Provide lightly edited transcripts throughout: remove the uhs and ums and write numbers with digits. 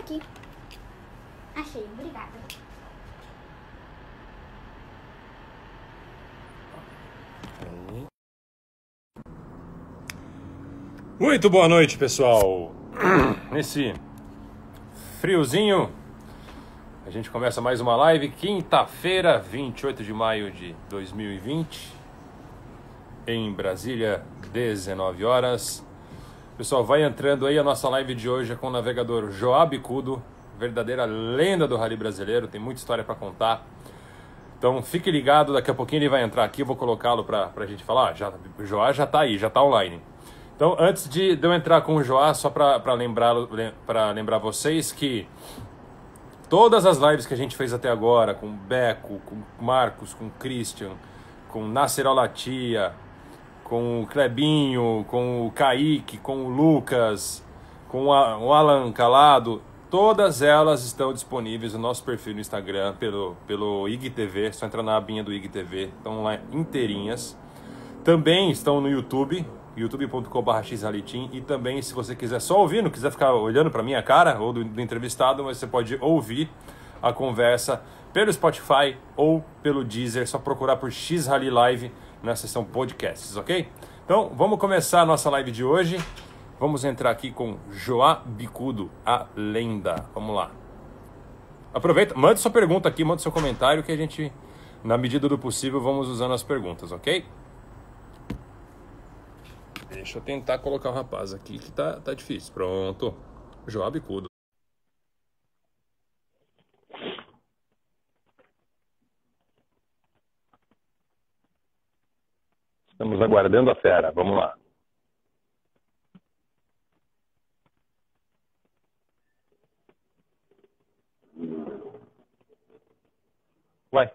aqui. Achei, obrigada. Muito boa noite, pessoal. Nesse friozinho, a gente começa mais uma live. Quinta-feira, 28 de maio de 2020. Em Brasília, 19 horas. Pessoal, vai entrando aí. A nossa live de hoje é com o navegador Joá Bicudo, verdadeira lenda do rally brasileiro. Tem muita história para contar. Então fique ligado, daqui a pouquinho ele vai entrar aqui. Eu vou colocá-lo para a gente falar. O Joá já está aí, já está online. Então, antes de eu entrar com o Joá, só para lembrar vocês que todas as lives que a gente fez até agora, com o Beco, com o Marcos, com o Christian, com o Nasser Al-Attiyah, com o Clebinho, com o Kaique, com o Lucas, com o Alan Calado, todas elas estão disponíveis no nosso perfil no Instagram, pelo IGTV, só entrar na abinha do IGTV, estão lá inteirinhas. Também estão no YouTube, youtube.com/xrallyteam, e também, se você quiser só ouvir, não quiser ficar olhando para minha cara ou do entrevistado, mas você pode ouvir a conversa pelo Spotify ou pelo Deezer, só procurar por X Rally Live na seção podcasts, ok? Então, vamos começar a nossa live de hoje. Vamos entrar aqui com Joá Bicudo, a lenda. Vamos lá. Aproveita, mande sua pergunta aqui, mande seu comentário, que a gente, na medida do possível, vamos usando as perguntas, ok? Deixa eu tentar colocar o rapaz aqui, que tá difícil. Pronto. Joá Bicudo. Estamos aguardando a fera. Vamos lá. Vai.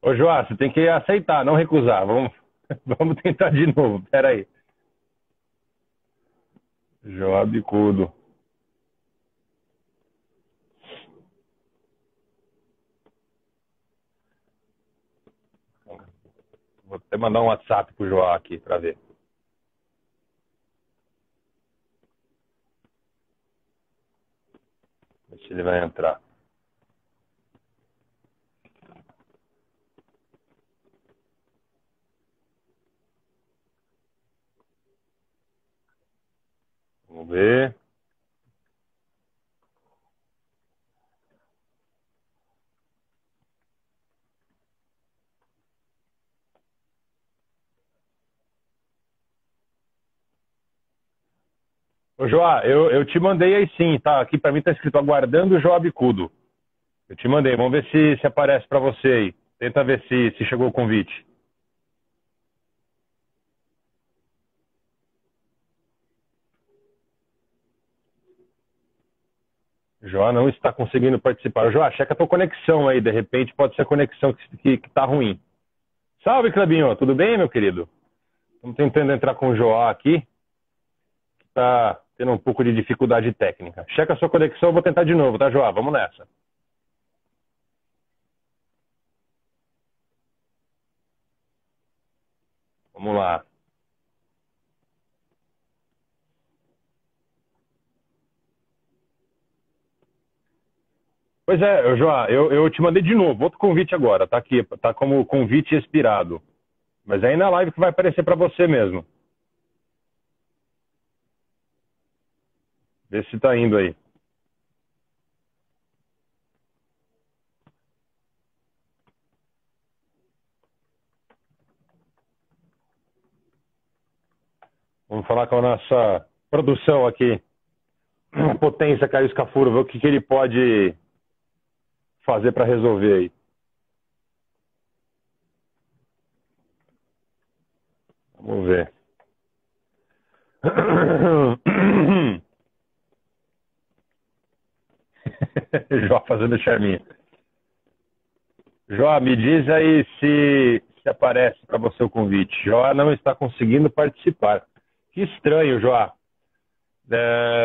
Ô, Joá, você tem que aceitar, não recusar. Vamos tentar de novo. Pera aí. Joá Bicudo. Vou até mandar um WhatsApp pro Joá aqui para ver. Ver se ele vai entrar. Vamos ver. Ô, Joá, eu te mandei aí sim, tá? Aqui para mim tá escrito aguardando o Joá Bicudo. Eu te mandei, vamos ver se aparece para você aí. Tenta ver se chegou o convite. Joá não está conseguindo participar. Joá, checa a tua conexão aí, de repente pode ser a conexão que tá ruim. Salve, Clebinho, tudo bem, meu querido? Estamos tentando entrar com o Joá aqui, que tá tendo um pouco de dificuldade técnica. Checa a sua conexão, eu vou tentar de novo, tá, Joá? Vamos nessa. Vamos lá. Pois é, Joá, eu te mandei de novo, outro convite agora, tá aqui, tá como convite expirado. Mas aí na live que vai aparecer para você mesmo. Vê se tá indo aí. Vamos falar com a nossa produção aqui. Potência Caio Scafuro, ver o que ele pode fazer para resolver aí. Vamos ver. Jó fazendo charminha. Jó, me diz aí se aparece para você o convite. Jó não está conseguindo participar. Que estranho, Jó.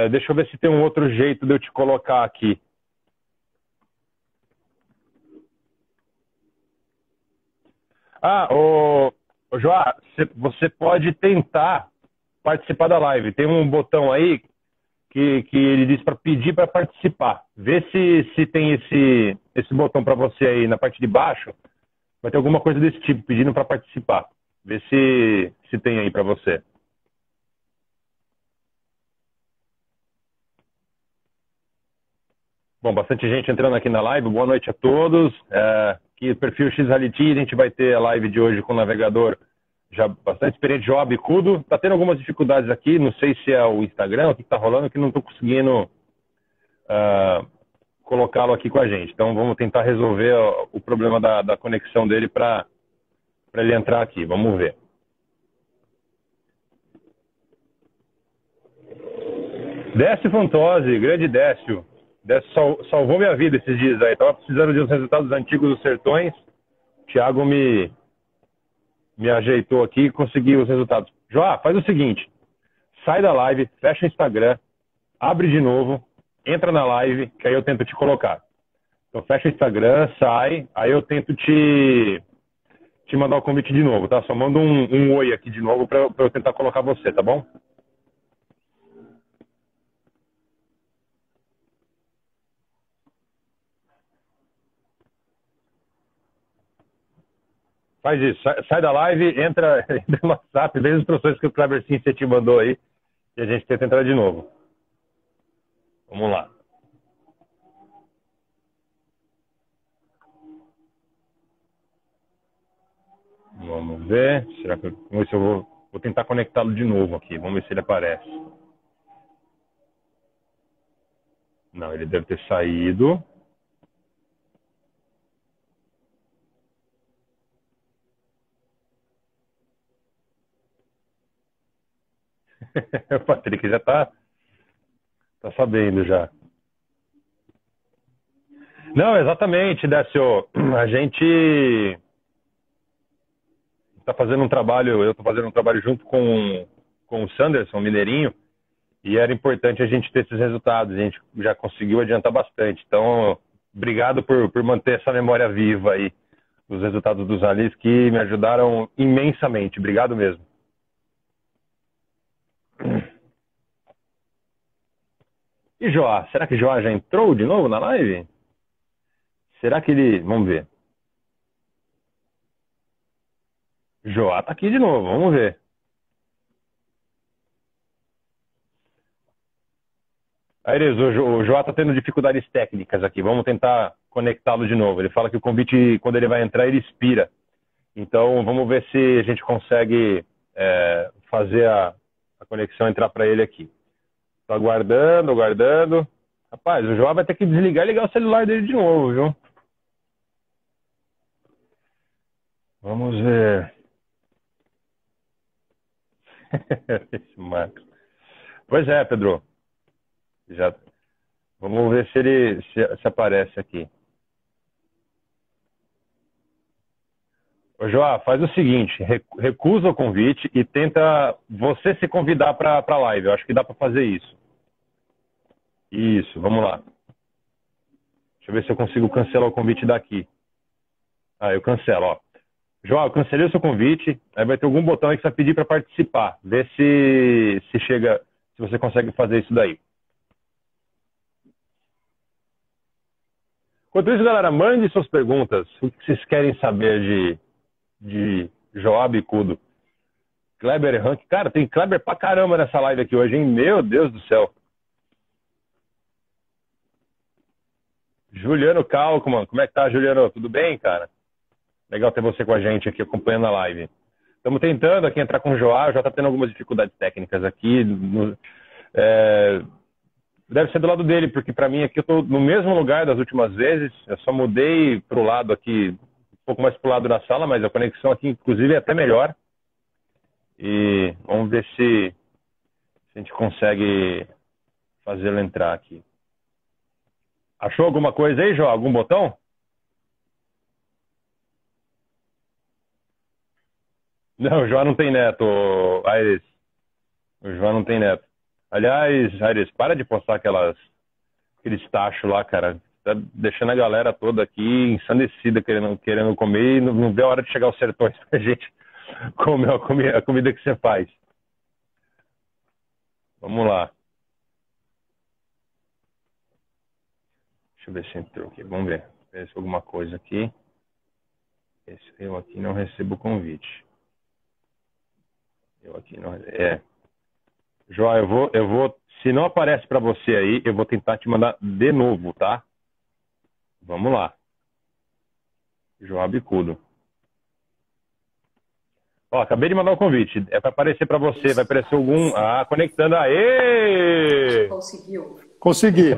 Deixa eu ver se tem um outro jeito de eu te colocar aqui. Joá, você pode tentar participar da live. Tem um botão aí que ele disse para pedir para participar. Vê se tem esse botão para você aí na parte de baixo. Vai ter alguma coisa desse tipo, pedindo para participar. Vê se tem aí para você. Bom, bastante gente entrando aqui na live. Boa noite a todos. Aqui no perfil X-Reality, a gente vai ter a live de hoje com o navegador já bastante experiente, João Bicudo. Está tendo algumas dificuldades aqui, não sei se é o Instagram, o que está rolando, que não estou conseguindo colocá-lo aqui com a gente. Então vamos tentar resolver o problema da conexão dele para ele entrar aqui. Vamos ver. Décio Fantozzi, grande Décio. Décio salvou minha vida esses dias aí. Estava precisando de uns resultados antigos dos Sertões. O Thiago me ajeitou aqui e consegui os resultados. Joá, faz o seguinte. Sai da live, fecha o Instagram, abre de novo, entra na live, que aí eu tento te colocar. Então fecha o Instagram, sai, aí eu tento te mandar o convite de novo, tá? Só manda um oi aqui de novo para eu tentar colocar você, tá bom? Faz isso, sai da live, entra no WhatsApp, vê as instruções que o Kleber Sim te mandou aí e a gente tenta entrar de novo. Vamos lá. Vamos ver. Vamos ver se eu vou tentar conectá-lo de novo aqui. Vamos ver se ele aparece. Não, ele deve ter saído. O Patrick já tá sabendo já. Não, exatamente, Décio. A gente está fazendo um trabalho, eu estou fazendo um trabalho junto com o Sanderson, mineirinho, e era importante a gente ter esses resultados. A gente já conseguiu adiantar bastante. Então, obrigado por manter essa memória viva aí dos resultados dos alis que me ajudaram imensamente. Obrigado mesmo. E Joá? Será que Joá já entrou de novo na live? Será que ele... Vamos ver. Joá tá aqui de novo, vamos ver. Aires, o Joá tá tendo dificuldades técnicas aqui. Vamos tentar conectá-lo de novo. Ele fala que o convite, quando ele vai entrar, ele expira. Então, vamos ver se a gente consegue fazer a conexão entrar para ele aqui. Tô aguardando. Rapaz, o João vai ter que desligar e ligar o celular dele de novo, viu? Vamos ver. Esse Marcos. Pois é, Pedro. Já. Vamos ver se ele se aparece aqui. Ô, João, faz o seguinte, recusa o convite e tenta você se convidar para a live. Eu acho que dá para fazer isso. Isso, vamos lá. Deixa eu ver se eu consigo cancelar o convite daqui. Eu cancelo, ó. João, eu cancelei o seu convite, aí vai ter algum botão aí que você vai pedir para participar. Vê se chega, se você consegue fazer isso daí. Enquanto isso, galera, mande suas perguntas. O que vocês querem saber de Joá Bicudo? Kleber Rank. Cara, tem Kleber pra caramba nessa live aqui hoje, hein? Meu Deus do céu. Juliano Kalkman. Como é que tá, Juliano? Tudo bem, cara? Legal ter você com a gente aqui acompanhando a live. Estamos tentando aqui entrar com o Joá. Já tá tendo algumas dificuldades técnicas aqui. Deve ser do lado dele, porque para mim aqui eu tô no mesmo lugar das últimas vezes. Eu só mudei pro lado aqui, um pouco mais pro lado da sala, mas a conexão aqui, inclusive, é até melhor. E vamos ver se a gente consegue fazê-lo entrar aqui. Achou alguma coisa aí, João? Algum botão? Não, o João não tem neto, Aires. O João não tem neto. Aliás, Aires, para de postar aqueles tachos lá, cara. Tá deixando a galera toda aqui ensandecida, querendo comer, e não vê a hora de chegar aos sertões pra gente comer a comida que você faz. Vamos lá. Deixa eu ver se entrou aqui. Vamos ver. Ver se alguma coisa aqui. Eu aqui não recebo convite. Eu aqui não. João, eu vou. Se não aparece para você aí, eu vou tentar te mandar de novo, tá? Vamos lá. João Bicudo. Ó, acabei de mandar o convite. É para aparecer para você. Vai aparecer algum. Ah, conectando. Aê! Conseguiu. Consegui.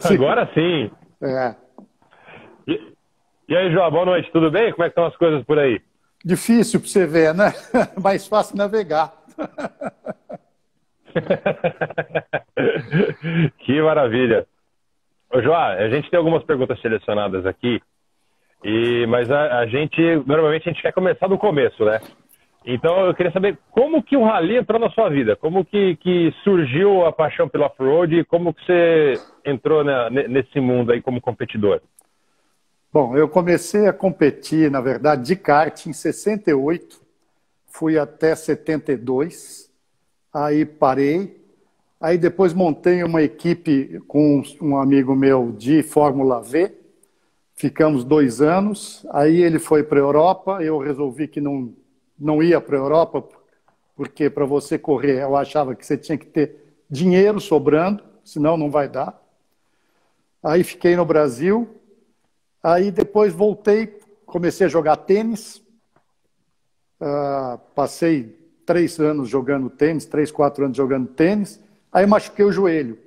Agora sim. É. E aí, João, boa noite. Tudo bem? Como é que estão as coisas por aí? Difícil para você ver, né? Mais fácil navegar. Que maravilha. Ô, João, a gente tem algumas perguntas selecionadas aqui, mas normalmente a gente quer começar do começo, né? Então eu queria saber como que o rally entrou na sua vida, como que surgiu a paixão pelo off-road e como que você entrou nesse mundo aí como competidor? Bom, eu comecei a competir, na verdade, de kart em 68, fui até 72, aí parei, aí depois montei uma equipe com um amigo meu de Fórmula V, ficamos 2 anos, aí ele foi para a Europa, eu resolvi que não ia para a Europa, porque para você correr eu achava que você tinha que ter dinheiro sobrando, senão não vai dar. Aí fiquei no Brasil, aí depois voltei, comecei a jogar tênis, passei 3 anos jogando tênis, 3, 4 anos jogando tênis, aí machuquei o joelho,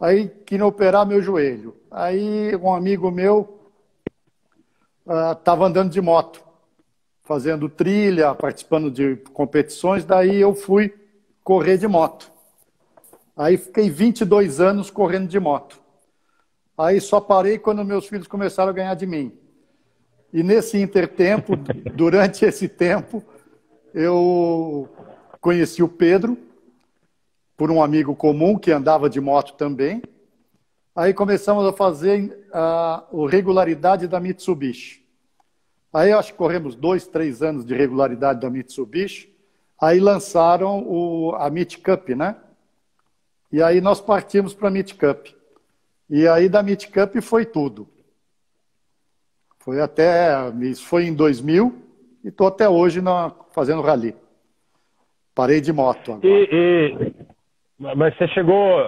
aí queria operar meu joelho. Aí um amigo meu estava andando de moto, fazendo trilha, participando de competições, daí eu fui correr de moto. Aí fiquei 22 anos correndo de moto. Aí só parei quando meus filhos começaram a ganhar de mim. E nesse intertempo, durante esse tempo, eu conheci o Pedro, por um amigo comum que andava de moto também. Aí começamos a fazer a regularidade da Mitsubishi. Aí acho que corremos 2, 3 anos de regularidade da Mitsubishi. Aí lançaram a Mit Cup, né? E aí nós partimos para a Mit Cup. E aí da Mit Cup foi tudo. Isso foi em 2000 e estou até hoje fazendo rally. Parei de moto agora. Mas você chegou,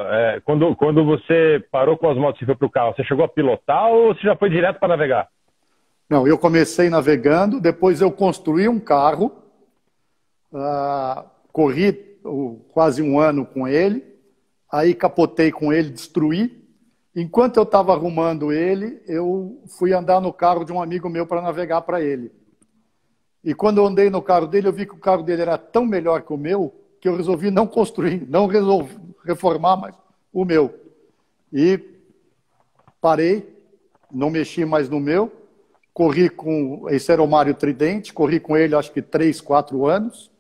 quando você parou com as motos e foi para o carro, você chegou a pilotar ou você já foi direto para navegar? Não, eu comecei navegando, depois eu construí um carro, corri quase 1 ano com ele, aí capotei com ele, destruí. Enquanto eu estava arrumando ele, eu fui andar no carro de um amigo meu para navegar para ele. E quando eu andei no carro dele, eu vi que o carro dele era tão melhor que o meu, que eu resolvi não construir, não resolvi reformar mais o meu. E parei, não mexi mais no meu, corri esse era o Mário Tridente, corri com ele acho que 3, 4 anos,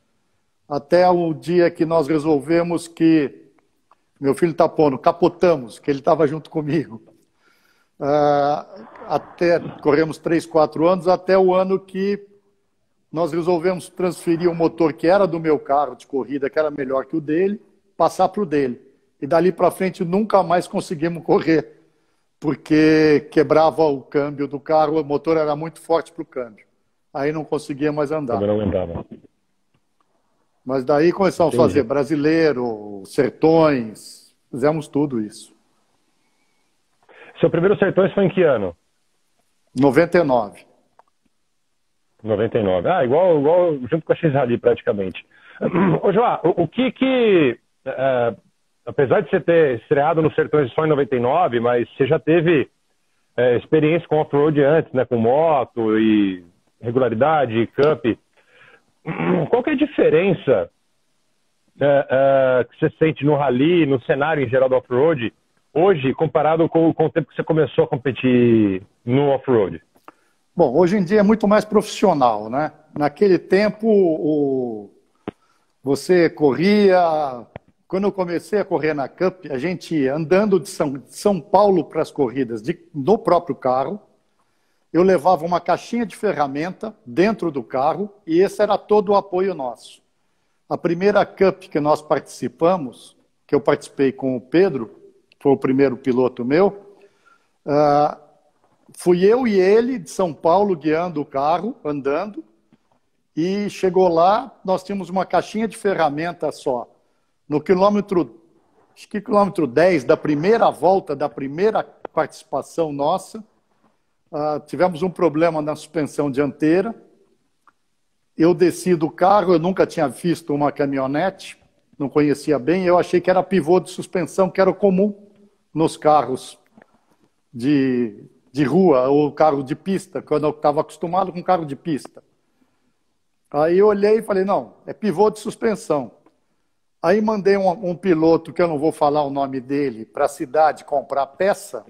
até o dia que nós resolvemos que, meu filho está pondo, capotamos, que ele estava junto comigo. Corremos 3, 4 anos, até o ano que nós resolvemos transferir o motor que era do meu carro de corrida, que era melhor que o dele, passar para o dele. E dali para frente nunca mais conseguimos correr, porque quebrava o câmbio do carro, o motor era muito forte para o câmbio. Aí não conseguia mais andar. Eu não lembrava. Mas daí começamos a fazer brasileiro, sertões, fizemos tudo isso. Seu primeiro sertões foi em que ano? 99. 99. Igual junto com a X-Rally praticamente. Ô, João, apesar de você ter estreado no Sertões só em 99, mas você já teve experiência com off-road antes, né? Com moto e regularidade, cup. Qual que é a diferença que você sente no rally, no cenário em geral do off-road, hoje, comparado com o tempo que você começou a competir no off-road? Bom, hoje em dia é muito mais profissional, né? Naquele tempo, você corria... Quando eu comecei a correr na Cup, a gente ia andando de São Paulo para as corridas no próprio carro. Eu levava uma caixinha de ferramenta dentro do carro e esse era todo o apoio nosso. A primeira Cup que nós participamos, que eu participei com o Pedro, foi o primeiro piloto meu, Fui eu e ele de São Paulo guiando o carro, andando, e chegou lá, nós tínhamos uma caixinha de ferramenta só. No quilômetro, acho que quilômetro 10 da primeira volta, da primeira participação nossa, tivemos um problema na suspensão dianteira. Eu desci do carro, eu nunca tinha visto uma caminhonete, não conhecia bem, eu achei que era pivô de suspensão, que era comum nos carros de rua ou carro de pista, quando eu estava acostumado com carro de pista. Aí eu olhei e falei, não, é pivô de suspensão. Aí mandei um piloto, que eu não vou falar o nome dele, para a cidade comprar peça,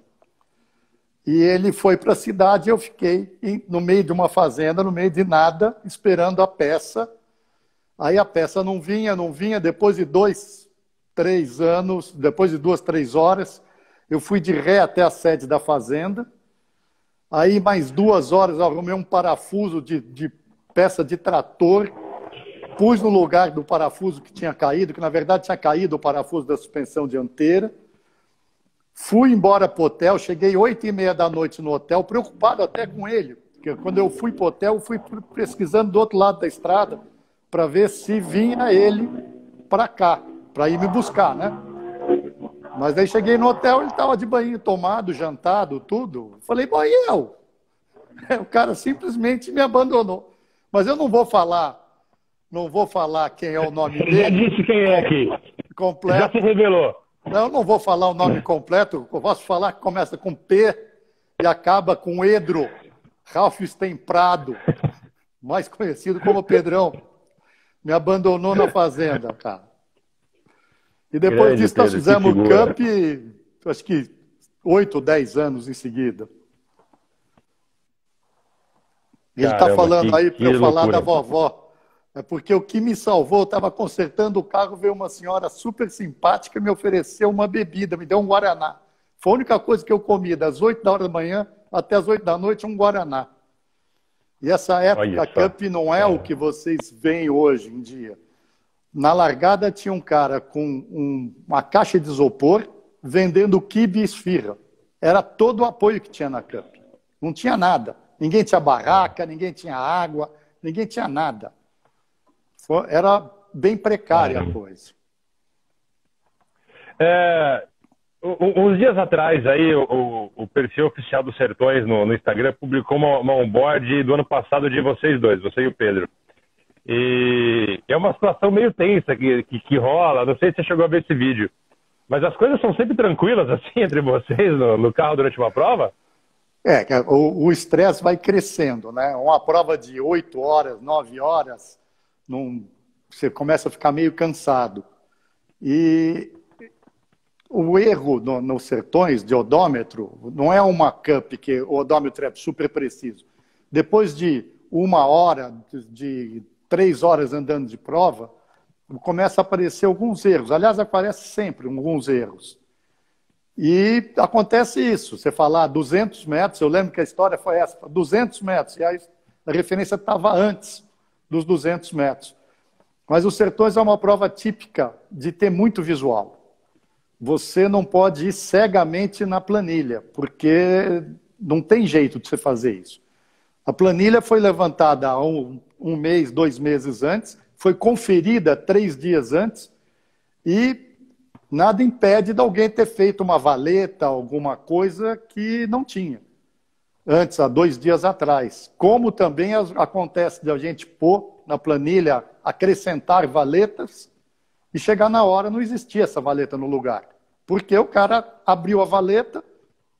e ele foi para a cidade e eu fiquei no meio de uma fazenda, no meio de nada, esperando a peça. Aí a peça não vinha, depois de 2, 3 anos, depois de 2, 3 horas, eu fui de ré até a sede da fazenda. Aí mais 2 horas eu arrumei um parafuso de peça de trator, pus no lugar do parafuso que tinha caído, que na verdade tinha caído o parafuso da suspensão dianteira. Fui embora para o hotel, cheguei 8h30 da noite no hotel, preocupado até com ele, porque quando eu fui para o hotel, eu fui pesquisando do outro lado da estrada para ver se vinha ele para cá, para ir me buscar, né? Mas aí cheguei no hotel, ele estava de banho tomado, jantado, tudo. Falei, bom, e eu? O cara simplesmente me abandonou. Mas eu não vou falar quem é o nome Você dele. já disse quem é aqui. Completo. Já se revelou. Não, eu não vou falar o nome completo. Eu posso falar que começa com P e acaba com Edro. Ralph Prado, mais conhecido como Pedrão. Me abandonou na fazenda, cara. E depois Grande, disso nós Pedro, fizemos que o figura. camp, acho que 8 ou 10 anos em seguida. Ele está Caramba, falando aí para eu falar loucura. da vovó. É porque o que me salvou, eu estava consertando o carro, veio uma senhora super simpática e me ofereceu uma bebida, me deu um Guaraná. Foi a única coisa que eu comi, das 8 da hora da manhã até as 8 da noite, um Guaraná. E essa época, Olha a só. Cup não é o que vocês veem hoje em dia. Na largada tinha um cara com uma caixa de isopor vendendo quibe e esfirra. Era todo o apoio que tinha na Cup. Não tinha nada. Ninguém tinha barraca, ninguém tinha água, ninguém tinha nada. Era bem precária a coisa. Uns dias atrás, aí, o perfil oficial dos Sertões no Instagram publicou uma onboard do ano passado de vocês dois, você e o Pedro. E é uma situação meio tensa que rola, não sei se você chegou a ver esse vídeo, mas as coisas são sempre tranquilas, assim, entre vocês no carro durante uma prova? O estresse vai crescendo, né? Uma prova de 8 horas, 9 horas, você começa a ficar meio cansado. E o erro nos Sertões de odômetro não é uma Cup que o odômetro é super preciso. Depois de 1 hora, de 3 horas andando de prova, começa a aparecer alguns erros. Aliás, aparece sempre alguns erros. E acontece isso. Você falar 200 metros, eu lembro que a história foi essa, 200 metros, e a referência estava antes dos 200 metros. Mas os Sertões é uma prova típica de ter muito visual. Você não pode ir cegamente na planilha, porque não tem jeito de você fazer isso. A planilha foi levantada há um mês, 2 meses antes, foi conferida 3 dias antes e nada impede de alguém ter feito uma valeta, alguma coisa que não tinha antes, há 2 dias atrás. Como também acontece de a gente pôr na planilha, acrescentar valetas e chegar na hora não existia essa valeta no lugar. Porque o cara abriu a valeta,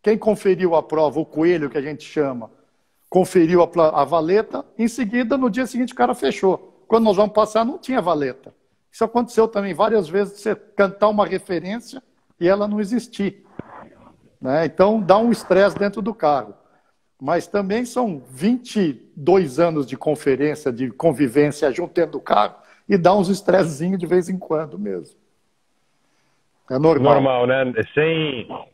quem conferiu a prova, o coelho que a gente chama, conferiu a valeta, em seguida, no dia seguinte, o cara fechou. Quando nós vamos passar, não tinha valeta. Isso aconteceu também várias vezes, de você cantar uma referência e ela não existir. Né? Então, dá um estresse dentro do carro. Mas também são 22 anos de conferência, de convivência junto dentro do carro, e dá uns estressezinhos de vez em quando mesmo. É normal. Normal, né?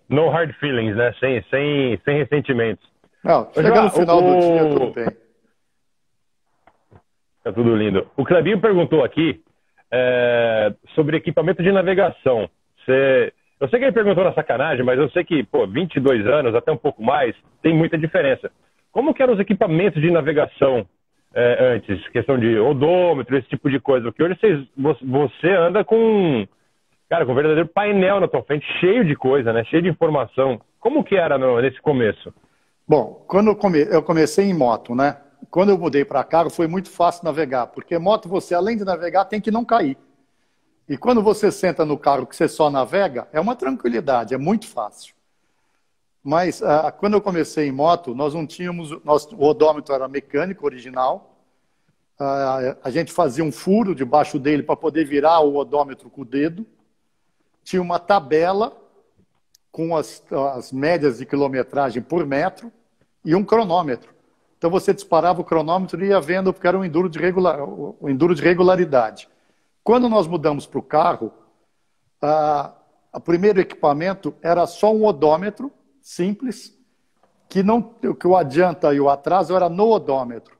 No hard feelings, né? Sem ressentimentos. Não, chega no final do dia, tudo bem. Tá tudo lindo. O Clebinho perguntou aqui sobre equipamento de navegação. Eu Eu sei que ele perguntou na sacanagem, mas eu sei que, pô, 22 anos, até um pouco mais, tem muita diferença. Como que eram os equipamentos de navegação antes? Questão de odômetro, esse tipo de coisa. Porque hoje você anda com, cara, com um verdadeiro painel na tua frente, cheio de coisa, né? Cheio de informação. Como que era nesse começo? Bom, quando eu comecei em moto, né? Quando eu mudei para carro, foi muito fácil navegar, porque moto você, além de navegar, tem que não cair. E quando você senta no carro que você só navega, é uma tranquilidade, é muito fácil. Mas quando eu comecei em moto, nós não tínhamos, o odômetro era mecânico, original. A gente fazia um furo debaixo dele para poder virar o odômetro com o dedo. Tinha uma tabela com as médias de quilometragem por metro e um cronômetro. Então você disparava o cronômetro e ia vendo, porque era um enduro de regularidade. Quando nós mudamos para o carro, o primeiro equipamento era só um odômetro simples, que o adianta e o atraso era no odômetro.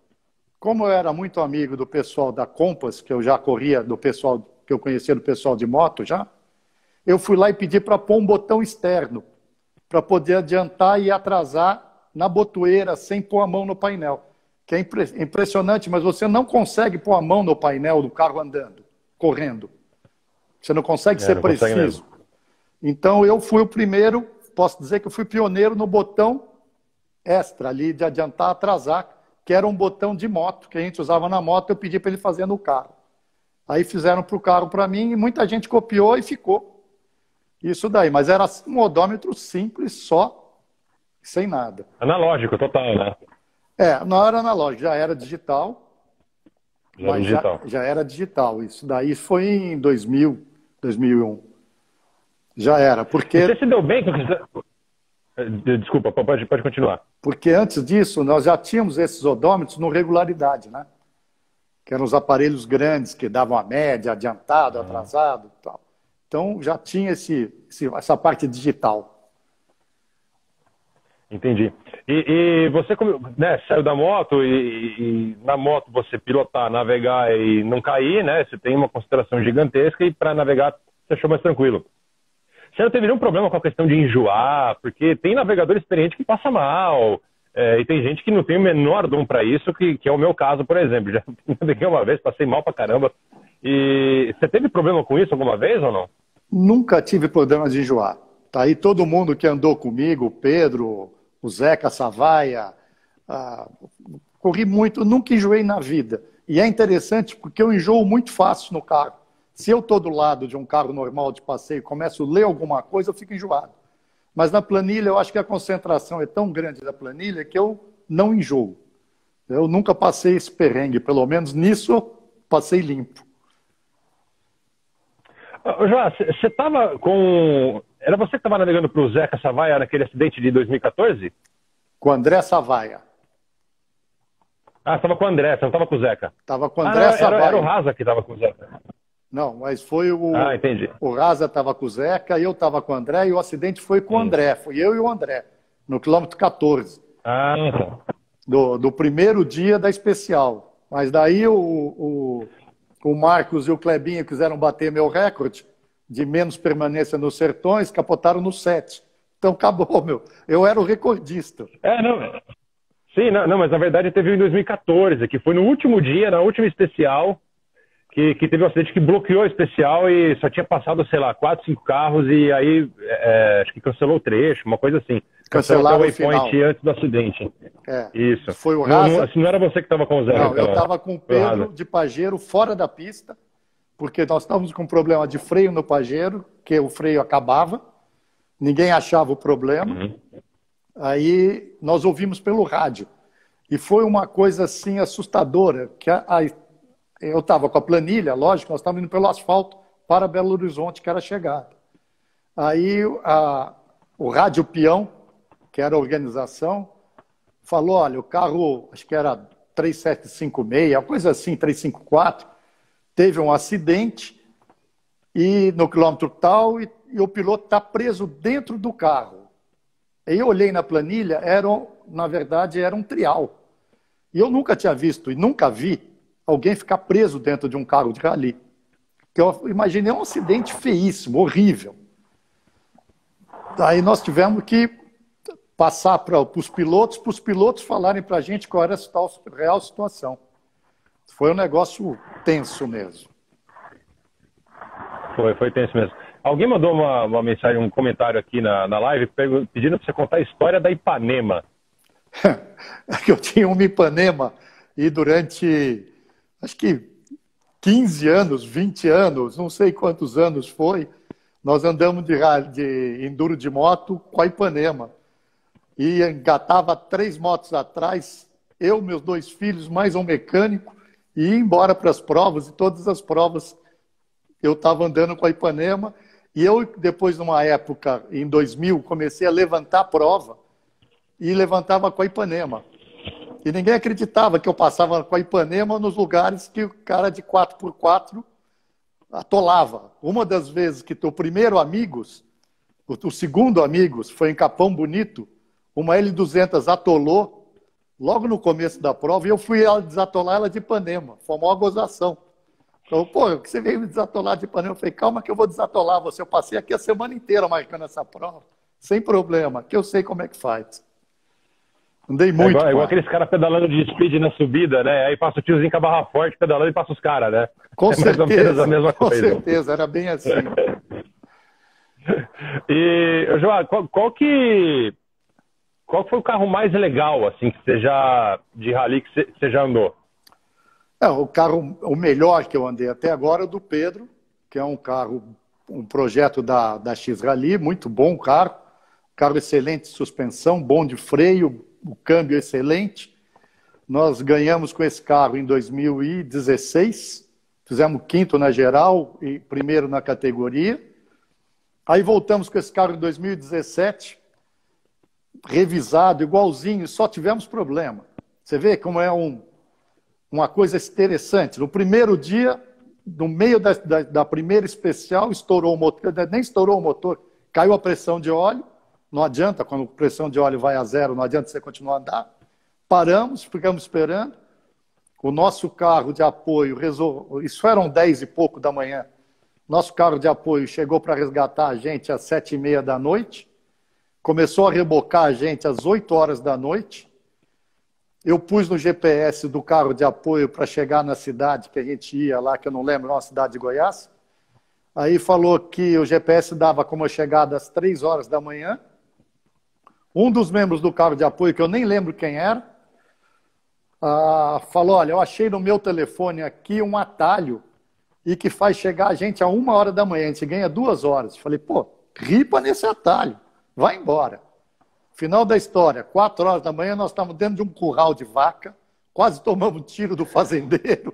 Como eu era muito amigo do pessoal da Compass, que eu já corria do pessoal, que eu conhecia do pessoal de moto já, eu fui lá e pedi para pôr um botão externo, para poder adiantar e atrasar na botoeira, sem pôr a mão no painel. Que é impressionante, mas você não consegue pôr a mão no painel do carro andando, correndo. Você não consegue ser preciso. Então eu fui o primeiro, posso dizer que eu fui pioneiro no botão extra ali, de adiantar, atrasar, que era um botão de moto, que a gente usava na moto, eu pedi para ele fazer no carro. Aí fizeram para o carro para mim e muita gente copiou e ficou. Isso daí, mas era um odômetro simples, só, sem nada. Analógico, total, né? Não era analógico, já era digital. Já era digital. Isso daí foi em 2000, 2001. Já era, porque... Você se deu bem com... Desculpa, pode continuar. Porque antes disso, nós já tínhamos esses odômetros no regularidade, né? Que eram os aparelhos grandes, que davam a média, adiantado, atrasado e tal. Então, já tinha essa parte digital. Entendi. E você saiu da moto e na moto você pilotar, navegar e não cair, né? Você tem uma consideração gigantesca e para navegar você achou mais tranquilo. Você não teve nenhum problema com a questão de enjoar, porque tem navegador experiente que passa mal e tem gente que não tem o menor dom para isso, que é o meu caso, por exemplo. Já naveguei uma vez, passei mal pra caramba. E você teve problema com isso alguma vez ou não? Nunca tive problema de enjoar. Tá aí todo mundo que andou comigo, o Pedro, o Zeca Savaia, corri muito, nunca enjoei na vida. E é interessante porque eu enjoo muito fácil no carro. Se eu estou do lado de um carro normal de passeio e começo a ler alguma coisa, eu fico enjoado. Mas na planilha, eu acho que a concentração é tão grande da planilha que eu não enjoo. Eu nunca passei esse perrengue, pelo menos nisso eu passei limpo. João, você estava com... Era você que estava navegando para o Zeca Savaia naquele acidente de 2014? Com o André Savaia. Ah, estava com o André, você não estava com o Zeca? Estava com o André Savaia. Era o Rasa que estava com o Zeca. Não, mas foi o... Ah, entendi. O Rasa estava com o Zeca, eu estava com o André, e o acidente foi com o André. Foi eu e o André, no quilômetro 14. Ah, então. Do primeiro dia da especial. Mas daí o Marcos e o Clebinho quiseram bater meu recorde de menos permanência nos sertões, capotaram no 7. Então acabou, meu. Eu era o recordista. Não. Sim, não, mas na verdade teve em 2014, que foi no último dia, na última especial, que teve um acidente que bloqueou a especial e só tinha passado, sei lá, 4, 5 carros e aí acho que cancelou o trecho, uma coisa assim. Cancelaram o waypoint antes do acidente. Isso. Foi o Rasa. Não era você que estava com o Zé. Não, eu estava com o Pedro de Pajero fora da pista, porque nós estávamos com um problema de freio no Pajero, que o freio acabava, ninguém achava o problema. Aí nós ouvimos pelo rádio. E foi uma coisa assim assustadora, que eu estava com a planilha, lógico, nós estávamos indo pelo asfalto para Belo Horizonte, que era a chegada. Aí o Rádio Peão, que era a organização, falou, olha, o carro, acho que era 3756, uma coisa assim, 354, teve um acidente e no quilômetro tal e o piloto está preso dentro do carro. Aí eu olhei na planilha, na verdade era um trial. E eu nunca tinha visto e nunca vi alguém ficar preso dentro de um carro de rally. Que eu imaginei um acidente feíssimo, horrível. Aí nós tivemos que passar para os pilotos falarem para a gente qual era a real situação. Foi um negócio tenso mesmo. Foi tenso mesmo. Alguém mandou uma mensagem, um comentário aqui na live pedindo para você contar a história da Ipanema. É que eu tinha uma Ipanema e durante, acho que 15 anos, 20 anos, não sei quantos anos foi, nós andamos de enduro de moto com a Ipanema. E engatava 3 motos atrás, eu, meus 2 filhos, mais um mecânico, e ia embora para as provas, e todas as provas eu estava andando com a Ipanema. E eu, depois, numa época, em 2000, comecei a levantar a prova e levantava com a Ipanema. E ninguém acreditava que eu passava com a Ipanema nos lugares que o cara de 4x4 atolava. Uma das vezes que o primeiro Amigos, o segundo Amigos, foi em Capão Bonito, uma L200 atolou logo no começo da prova e eu fui desatolar ela de Ipanema. Foi uma gozação. Então, pô, você veio me desatolar de Ipanema? Eu falei, calma que eu vou desatolar você. Eu passei aqui a semana inteira marcando essa prova, sem problema, que eu sei como é que faz. Andei muito. É igual aqueles caras pedalando de speed na subida, né? Aí passa o tiozinho com a barra forte pedalando e passa os caras, né? Com certeza, mais ou menos a mesma com coisa. certeza, era bem assim. E, João, qual foi o carro mais legal, assim, que você já, de rally, que você já andou? O melhor que eu andei até agora é o do Pedro, que é um carro, um projeto da X-Rally, muito bom carro excelente de suspensão, bom de freio, o câmbio excelente. Nós ganhamos com esse carro em 2016, fizemos 5º na geral e 1º na categoria. Aí voltamos com esse carro em 2017, revisado, igualzinho, só tivemos problema. Você vê como é uma coisa interessante. No primeiro dia, no meio da primeira especial, estourou o motor, nem estourou o motor, caiu a pressão de óleo. Não adianta, quando a pressão de óleo vai a 0, não adianta você continuar a andar. Paramos, ficamos esperando. O nosso carro de apoio, isso eram 10 e pouco da manhã, nosso carro de apoio chegou para resgatar a gente às 7h30 da noite, começou a rebocar a gente às 8 horas da noite. Eu pus no GPS do carro de apoio para chegar na cidade que a gente ia lá, que eu não lembro, uma cidade de Goiás. Aí falou que o GPS dava como chegada às 3 horas da manhã. Um dos membros do carro de apoio, que eu nem lembro quem era, falou, olha, eu achei no meu telefone aqui um atalho e que faz chegar a gente a 1 hora da manhã, a gente ganha 2 horas. Falei, pô, ripa nesse atalho, vai embora. Final da história, 4 horas da manhã, nós estávamos dentro de um curral de vaca, quase tomamos tiro do fazendeiro.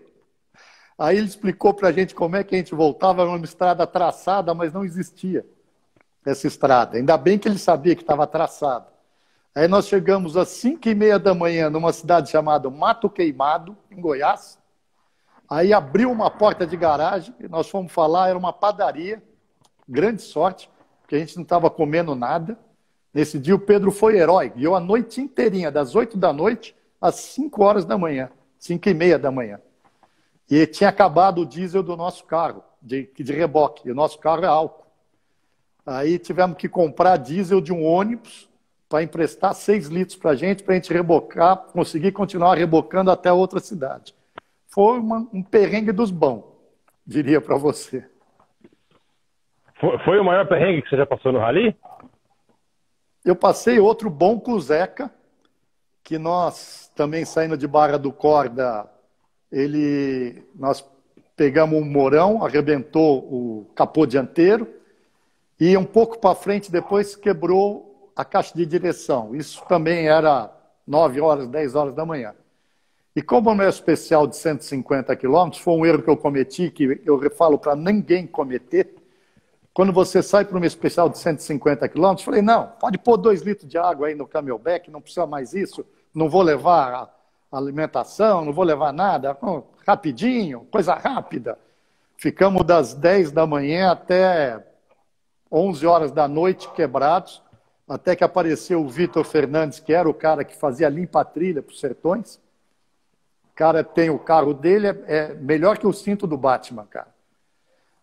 Aí ele explicou para a gente como é que a gente voltava, era uma estrada traçada, mas não existia essa estrada. Ainda bem que ele sabia que estava traçada. Aí nós chegamos às 5h30 da manhã numa cidade chamada Mato Queimado, em Goiás. Aí abriu uma porta de garagem, e nós fomos falar, era uma padaria, grande sorte, porque a gente não estava comendo nada. Nesse dia o Pedro foi herói, guiou a noite inteirinha, das 8 da noite às 5 horas da manhã, 5h30 da manhã. E tinha acabado o diesel do nosso carro, de reboque, e o nosso carro é álcool. Aí tivemos que comprar diesel de um ônibus para emprestar 6 litros para a gente rebocar, conseguir continuar rebocando até outra cidade. Foi um perrengue dos bons, diria para você. Foi o maior perrengue que você já passou no rally? Eu passei outro bom com o Zeca, que nós também saindo de Barra do Corda, nós pegamos um morão, arrebentou o capô dianteiro, e um pouco para frente depois quebrou a caixa de direção. Isso também era 9 horas, 10 horas da manhã. E como o meu especial de 150 quilômetros, foi um erro que eu cometi, que eu falo para ninguém cometer. Quando você sai para uma especial de 150 quilômetros, falei, não, pode pôr 2 litros de água aí no camelback, não precisa mais isso, não vou levar a alimentação, não vou levar nada, rapidinho, coisa rápida. Ficamos das 10 da manhã até 11 horas da noite quebrados, até que apareceu o Vitor Fernandes, que era o cara que fazia limpa-trilha para os sertões. O cara tem o carro dele, é melhor que o cinto do Batman, cara.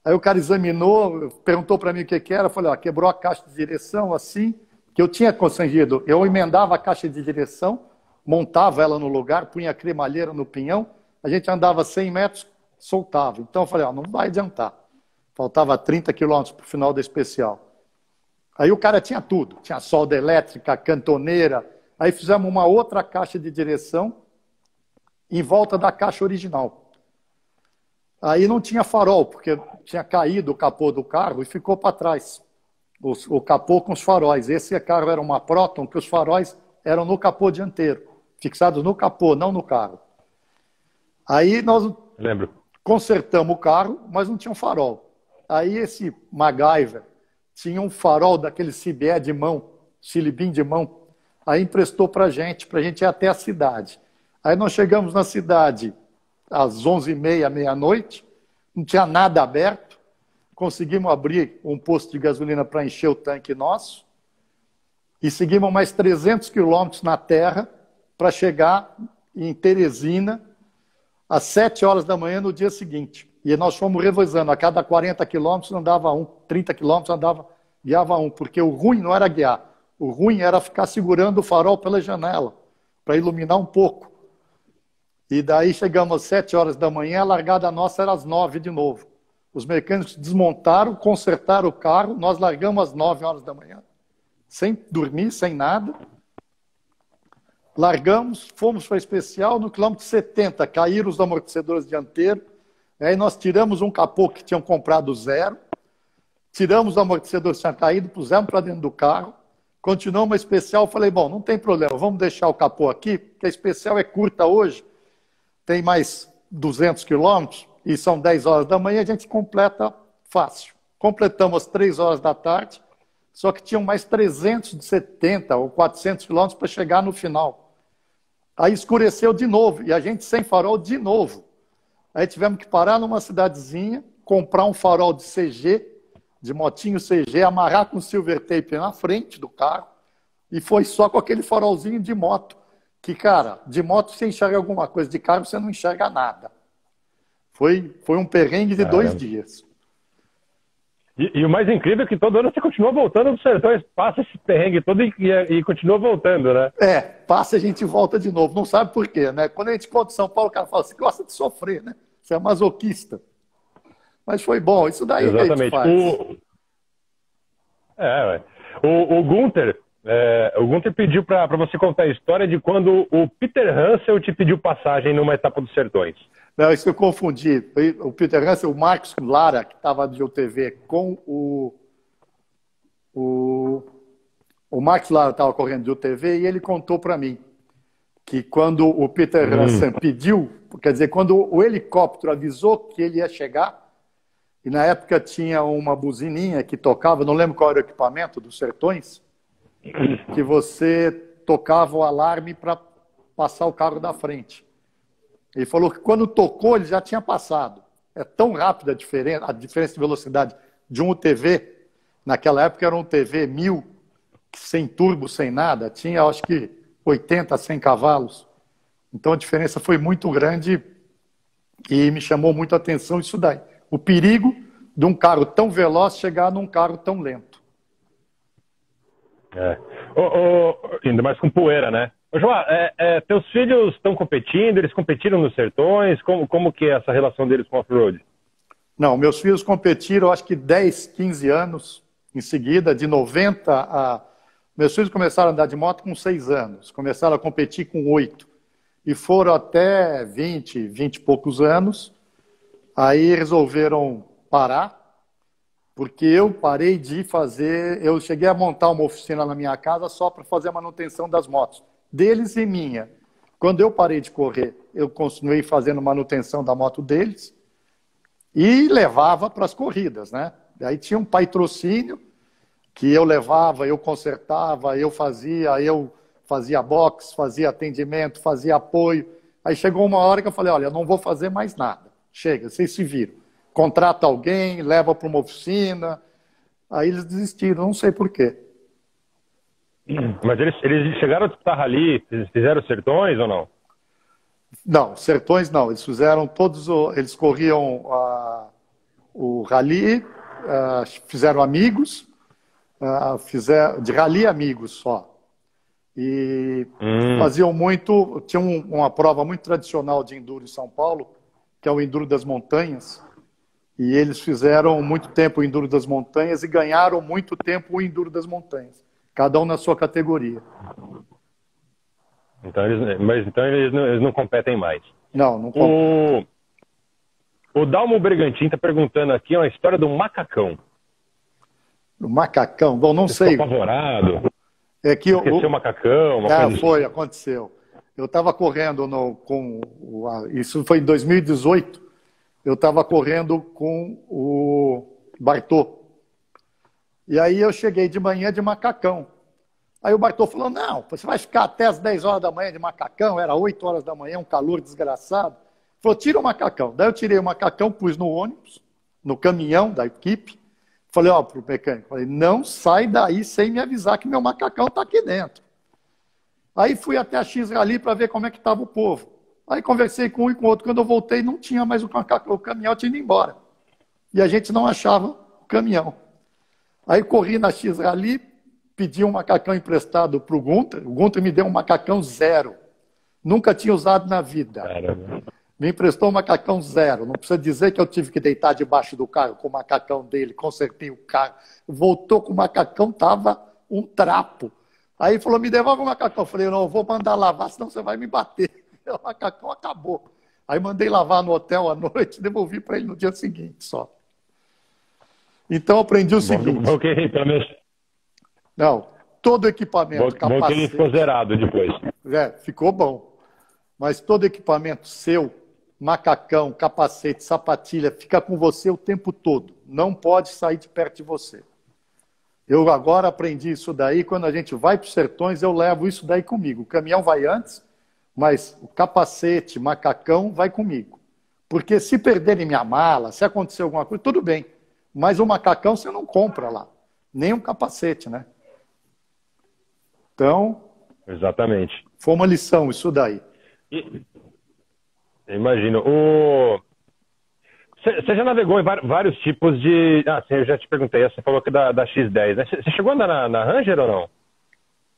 Aí o cara examinou, perguntou para mim o que que era, eu falei, ó, quebrou a caixa de direção assim, que eu tinha constrangido. Eu emendava a caixa de direção, montava ela no lugar, punha a cremalheira no pinhão, a gente andava 100 metros, soltava. Então eu falei, ó, não vai adiantar. Faltava 30 quilômetros para o final da especial. Aí o cara tinha tudo, tinha solda elétrica, cantoneira. Aí fizemos uma outra caixa de direção em volta da caixa original. Aí não tinha farol, porque tinha caído o capô do carro e ficou para trás. O capô com os faróis. Esse carro era uma Proton, que os faróis eram no capô dianteiro, fixados no capô, não no carro. Aí nós consertamos o carro, mas não tinha um farol. Aí esse MacGyver tinha um farol daquele CBE de mão, Silibim de mão. Aí emprestou para a gente ir até a cidade. Aí nós chegamos na cidade às 11h30, meia-noite, não tinha nada aberto, conseguimos abrir um posto de gasolina para encher o tanque nosso e seguimos mais 300 quilômetros na terra para chegar em Teresina às 7 horas da manhã no dia seguinte. E nós fomos revezando, a cada 40 quilômetros andava um, 30 quilômetros guiava um, porque o ruim não era guiar, o ruim era ficar segurando o farol pela janela, para iluminar um pouco. E daí chegamos às 7 horas da manhã, a largada nossa era às 9 de novo. Os mecânicos desmontaram, consertaram o carro, nós largamos às 9 horas da manhã, sem dormir, sem nada. Largamos, fomos para a especial, no quilômetro 70, caíram os amortecedores dianteiros, aí nós tiramos um capô que tinham comprado zero, tiramos os amortecedores que tinham caído, pusemos para dentro do carro, continuamos a especial, falei, bom, não tem problema, vamos deixar o capô aqui, porque a especial é curta hoje, tem mais 200 quilômetros, e são 10 horas da manhã, a gente completa fácil. Completamos às 3 horas da tarde, só que tinham mais 370 ou 400 quilômetros para chegar no final. Aí escureceu de novo, e a gente sem farol de novo. Aí tivemos que parar numa cidadezinha, comprar um farol de CG, de motinho CG, amarrar com silver tape na frente do carro, e foi só com aquele farolzinho de moto. Que, cara, de moto você enxerga alguma coisa, de carro você não enxerga nada. Foi um perrengue de 2 dias. E o mais incrível é que todo ano você continua voltando dos sertões, passa esse perrengue todo e continua voltando, né? É, passa e a gente volta de novo, não sabe por quê, né? Quando a gente conta em São Paulo, o cara fala, você gosta de sofrer, né? Você é masoquista. Mas foi bom, isso daí exatamente. a gente faz. O Gunther pediu para você contar a história de quando o Peter Hansel te pediu passagem numa etapa dos Sertões. Não, isso eu confundi. O Peter Hansel, o Marcos Lara, que estava de UTV, com o Marcos Lara estava correndo de UTV e ele contou para mim que quando o Peter Hansel pediu, quer dizer, quando o helicóptero avisou que ele ia chegar, e na época tinha uma buzininha que tocava, não lembro qual era o equipamento dos Sertões, que você tocava o alarme para passar o carro da frente. Ele falou que quando tocou, ele já tinha passado. É tão rápida a diferença de velocidade de um UTV. Naquela época era um UTV 1000, sem turbo, sem nada. Tinha, acho que, 80, 100 cavalos. Então a diferença foi muito grande e me chamou muito a atenção isso daí. O perigo de um carro tão veloz chegar num carro tão lento. Ainda mais com poeira, né? João, teus filhos estão competindo? Eles competiram nos Sertões? Como que é essa relação deles com o off-road? Não, meus filhos competiram, acho que 10, 15 anos em seguida, de 90 a... Meus filhos começaram a andar de moto com 6 anos, começaram a competir com 8. E foram até 20 e poucos anos. Aí resolveram parar, porque eu parei de fazer... Eu cheguei a montar uma oficina na minha casa só para fazer a manutenção das motos, deles e minha. Quando eu parei de correr, eu continuei fazendo manutenção da moto deles e levava para as corridas, né? Aí tinha um patrocínio que eu levava, eu consertava, eu fazia box, fazia atendimento, fazia apoio. Aí chegou uma hora que eu falei, olha, eu não vou fazer mais nada. Chega, vocês se viram. Contrata alguém, leva para uma oficina. Aí eles desistiram, não sei por quê. Mas eles chegaram a disputar rally, fizeram Sertões ou não? Não, Sertões não. Eles fizeram todos, eles corriam o rally, fizeram amigos, fizeram de rally amigos só. E faziam muito, tinha uma prova muito tradicional de enduro em São Paulo, que é o Enduro das Montanhas, e eles fizeram muito tempo o Enduro das Montanhas e ganharam muito tempo o Enduro das Montanhas, cada um na sua categoria. Então eles não competem mais. Não competem. O Dalmo Bergantin está perguntando aqui uma história do macacão. Do macacão? Bom, não sei. Ficou apavorado? Esqueceu o macacão? Aconteceu. Eu estava correndo isso foi em 2018, eu estava correndo com o Bartô. E aí eu cheguei de manhã de macacão. Aí o Bartô falou, não, você vai ficar até as 10 horas da manhã de macacão, era 8 horas da manhã, um calor desgraçado. Falou, tira o macacão. Daí eu tirei o macacão, pus no ônibus, no caminhão da equipe. Falei, pro mecânico, não sai daí sem me avisar que meu macacão está aqui dentro. Aí fui até a X-Rally para ver como é que estava o povo. Aí conversei com um e com o outro. Quando eu voltei, não tinha mais o macacão, o caminhão tinha ido embora. E a gente não achava o caminhão. Aí corri na X-Rally, pedi um macacão emprestado para o Gunter me deu um macacão 0. Nunca tinha usado na vida. Caramba. Me emprestou um macacão 0. Não precisa dizer que eu tive que deitar debaixo do carro com o macacão dele, consertei o carro. Voltou com o macacão, estava um trapo. Aí falou, me devolve o macacão. Eu falei, não, eu vou mandar lavar, senão você vai me bater. O macacão acabou. Aí mandei lavar no hotel à noite, devolvi para ele no dia seguinte só. Então aprendi o seguinte. Não, todo equipamento, capacete... Bom que ele ficou zerado depois. Ficou bom. Mas todo equipamento seu, macacão, capacete, sapatilha, fica com você o tempo todo. Não pode sair de perto de você. Eu agora aprendi isso daí. Quando a gente vai para os sertões, eu levo isso daí comigo. O caminhão vai antes, mas o capacete, macacão, vai comigo. Porque se perderem minha mala, se acontecer alguma coisa, tudo bem. Mas o macacão você não compra lá. Nem um capacete, né? Então... Exatamente. Foi uma lição isso daí. Imagino. Você já navegou em vários tipos de... sim, eu já te perguntei. Você falou que da X10, né? Você chegou a andar na Ranger ou não?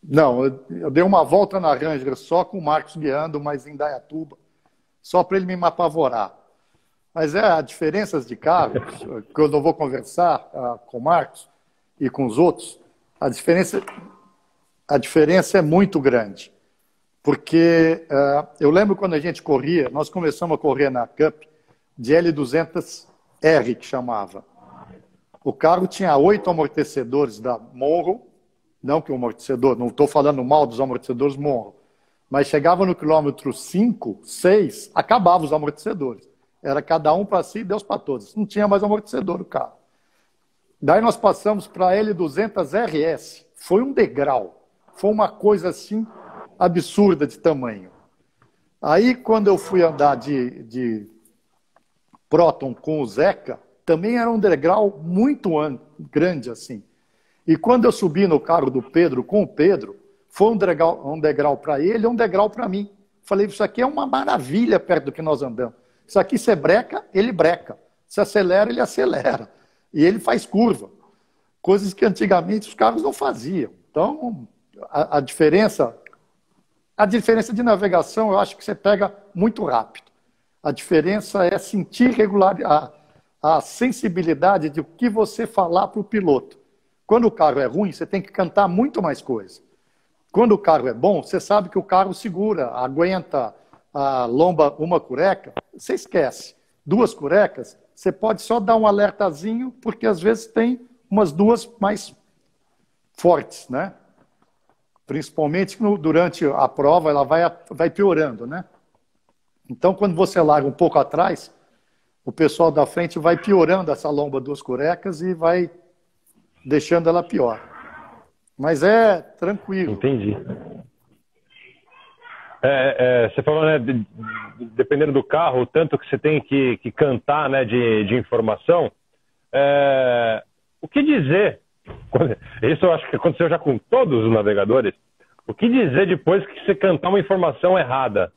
Não, eu dei uma volta na Ranger só com o Marcos guiando, mas em Dayatuba, só para ele me apavorar. Mas a diferenças de carros, que eu não vou conversar com o Marcos e com os outros, a diferença é muito grande. Porque eu lembro quando a gente corria, nós começamos a correr na Cup de L200R, que chamava. O carro tinha 8 amortecedores da Monroe, não que o amortecedor, não estou falando mal dos amortecedores Monroe, mas chegava no quilômetro 5, 6, acabava os amortecedores. Era cada um para si e Deus para todos. Não tinha mais amortecedor o carro. Daí nós passamos para a L200RS. Foi um degrau. Foi uma coisa assim absurda de tamanho. Aí, quando eu fui andar de Proton com o Zeca, também era um degrau muito grande assim. E quando eu subi no carro do Pedro com o Pedro, foi um degrau para ele e um degrau para mim. Falei, isso aqui é uma maravilha perto do que nós andamos. Isso aqui, você breca, ele breca. Se acelera, ele acelera. E ele faz curva. Coisas que antigamente os carros não faziam. Então, a diferença de navegação, eu acho que você pega muito rápido. A diferença é sentir a sensibilidade de o que você falar para o piloto. Quando o carro é ruim, você tem que cantar muito mais coisa. Quando o carro é bom, você sabe que o carro segura, aguenta a lomba, uma cureca, você esquece. 2 curecas, você pode só dar um alertazinho, porque às vezes tem umas 2 mais fortes, né? Principalmente durante a prova, ela vai piorando, né? Então, quando você larga um pouco atrás, o pessoal da frente vai piorando essa lomba 2 curecas e vai deixando ela pior. Mas é tranquilo. Entendi. Você falou, né, dependendo do carro, o tanto que você tem que cantar, né, de informação. O que dizer? Isso eu acho que aconteceu já com todos os navegadores. O que dizer depois que você cantar uma informação errada?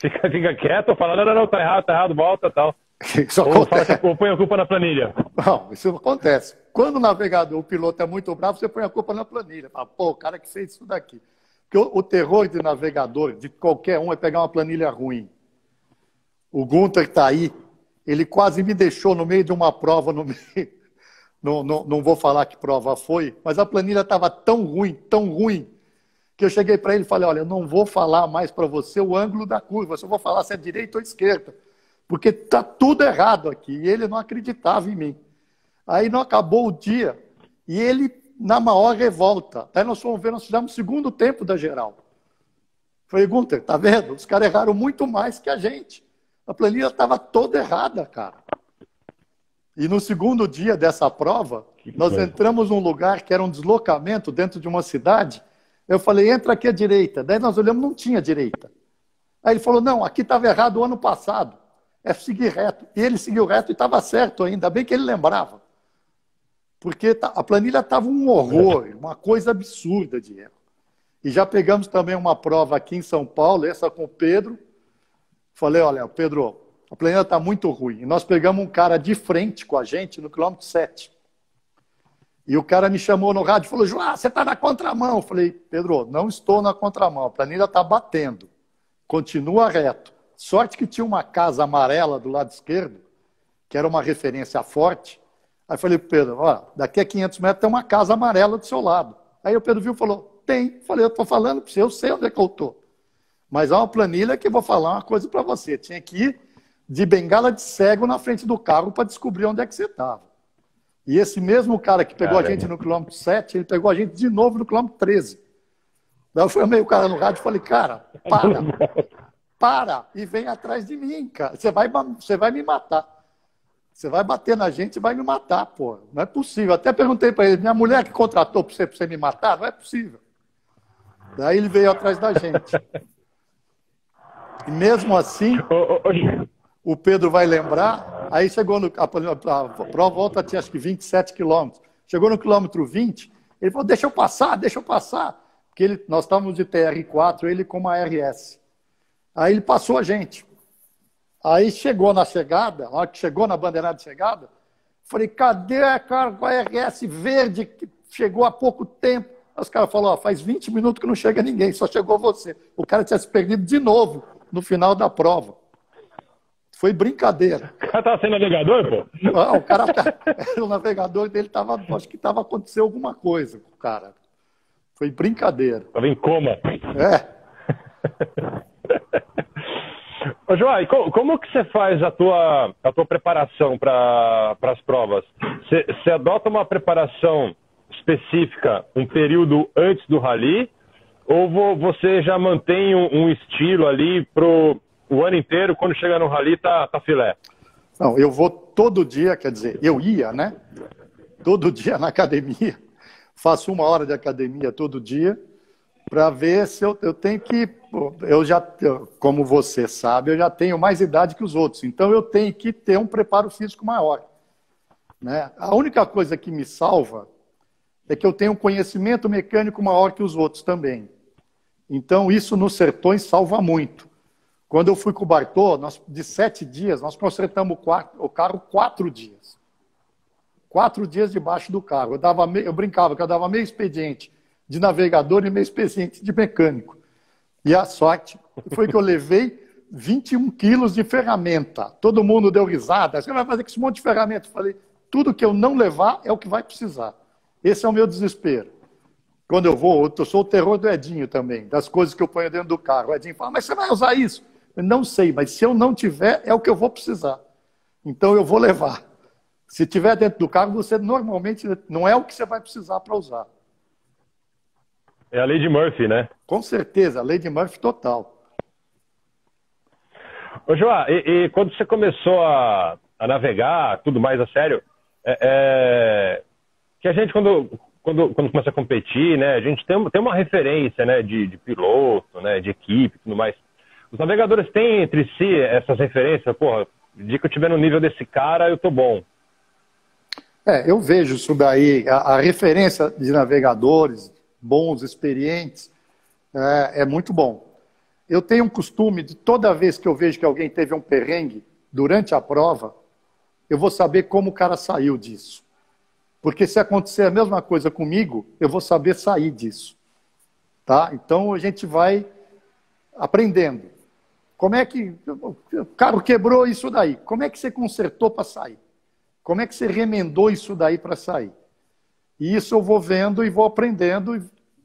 Fica quieto ou fala, não, tá errado, volta, tal. Isso Ou, acontece. ou põe a culpa na planilha. Não, isso acontece. Quando o navegador, o piloto é muito bravo, você põe a culpa na planilha. Fala, pô, o cara que fez isso daqui. Porque o terror de navegador, de qualquer um, é pegar uma planilha ruim. O Gunter está aí, ele quase me deixou no meio de uma prova, no meio... não vou falar que prova foi, mas a planilha estava tão ruim, que eu cheguei para ele e falei, olha, eu não vou falar mais para você o ângulo da curva, eu só vou falar se é direita ou esquerda, porque está tudo errado aqui. E ele não acreditava em mim. Aí não acabou o dia, e ele, na maior revolta, aí nós fomos ver, nós fizemos o segundo tempo da geral. Falei, Gunter, tá vendo? Os caras erraram muito mais que a gente. A planilha estava toda errada, cara. E no segundo dia dessa prova, nós entramos num lugar que era um deslocamento dentro de uma cidade. Eu falei, entra aqui à direita. Daí nós olhamos, não tinha direita. Aí ele falou, não, aqui estava errado o ano passado. É seguir reto. E ele seguiu reto e estava certo ainda. Bem que ele lembrava. Porque a planilha estava um horror, uma coisa absurda de erro. E já pegamos também uma prova aqui em São Paulo, essa com o Pedro. Falei, olha, Pedro, a planilha está muito ruim. E nós pegamos um cara de frente com a gente no quilômetro 7. E o cara me chamou no rádio e falou, João, você está na contramão. Eu falei, Pedro, não estou na contramão, a planilha está batendo. Continua reto. Sorte que tinha uma casa amarela do lado esquerdo, que era uma referência forte. Aí eu falei, Pedro, ó, daqui a 500 metros tem uma casa amarela do seu lado. Aí o Pedro viu e falou, tem. Eu falei, eu estou falando para você, eu sei onde é que eu estou. Mas há uma planilha que eu vou falar uma coisa para você. Tinha que ir de bengala de cego na frente do carro para descobrir onde é que você estava. E esse mesmo cara que pegou a gente no quilômetro 7, ele pegou a gente de novo no quilômetro 13. Daí eu chamei o cara no rádio e falei, cara, para e vem atrás de mim, cara. Você vai me matar. Você vai bater na gente e vai me matar, pô. Não é possível. Até perguntei para ele, minha mulher que contratou para você me matar? Não é possível. Daí ele veio atrás da gente. E mesmo assim, o Pedro vai lembrar, aí chegou a prova volta tinha acho que 27 quilômetros. Chegou no quilômetro 20, ele falou, deixa eu passar. Porque nós estávamos de TR4, ele com uma RS. Aí ele passou a gente. Aí chegou na chegada, na hora que chegou na bandeirada de chegada, falei, cadê a cara com a RS verde que chegou há pouco tempo? Aí os caras falaram, faz 20 minutos que não chega ninguém, só chegou você. O cara tinha se perdido de novo no final da prova. Foi brincadeira. O cara estava sem navegador, pô? Não, o navegador dele acho que estava acontecendo alguma coisa com o cara. Foi brincadeira. Estava em coma. É. Ô, João, e como que você faz a tua preparação para as provas? Você adota uma preparação específica um período antes do rally ou você já mantém um estilo ali pro o ano inteiro, quando chega no rally tá filé? Não, eu vou todo dia, quer dizer, eu ia, né? Todo dia na academia, faço 1 hora de academia todo dia, para ver se eu tenho que... como você sabe, eu já tenho mais idade que os outros, então eu tenho que ter um preparo físico maior. Né? A única coisa que me salva é que eu tenho um conhecimento mecânico maior que os outros também. Então isso nos sertões salva muito. Quando eu fui com o Bartô, de 7 dias, nós consertamos o carro 4 dias. 4 dias debaixo do carro. Eu brincava que eu dava meio expediente de navegador e meio expediente de mecânico. E a sorte foi que eu levei 21 quilos de ferramenta. Todo mundo deu risada. Você vai fazer com esse monte de ferramenta? Eu falei, tudo que eu não levar é o que vai precisar. Esse é o meu desespero. Quando eu vou, eu sou o terror do Edinho também, das coisas que eu ponho dentro do carro. O Edinho fala, mas você vai usar isso? Eu não sei, mas se eu não tiver, é o que eu vou precisar. Então eu vou levar. Se tiver dentro do carro, você normalmente não é o que você vai precisar para usar. É a lei de Murphy, né? Com certeza, a lei de Murphy total. Ô, João, e quando você começou a navegar, tudo mais a sério, que a gente, quando começa a competir, né, a gente tem uma referência, né, de piloto, né, de equipe, tudo mais. Os navegadores têm entre si essas referências, porra, o dia que eu estiver no nível desse cara, eu tô bom. Eu vejo isso daí, a referência de navegadores bons, experientes, é muito bom. Eu tenho um costume de toda vez que eu vejo que alguém teve um perrengue, durante a prova, eu vou saber como o cara saiu disso. Porque se acontecer a mesma coisa comigo, eu vou saber sair disso. Tá? Então a gente vai aprendendo. Como é que o carro quebrou isso daí? Como é que você consertou para sair? Como é que você remendou isso daí para sair? E isso eu vou vendo e vou aprendendo.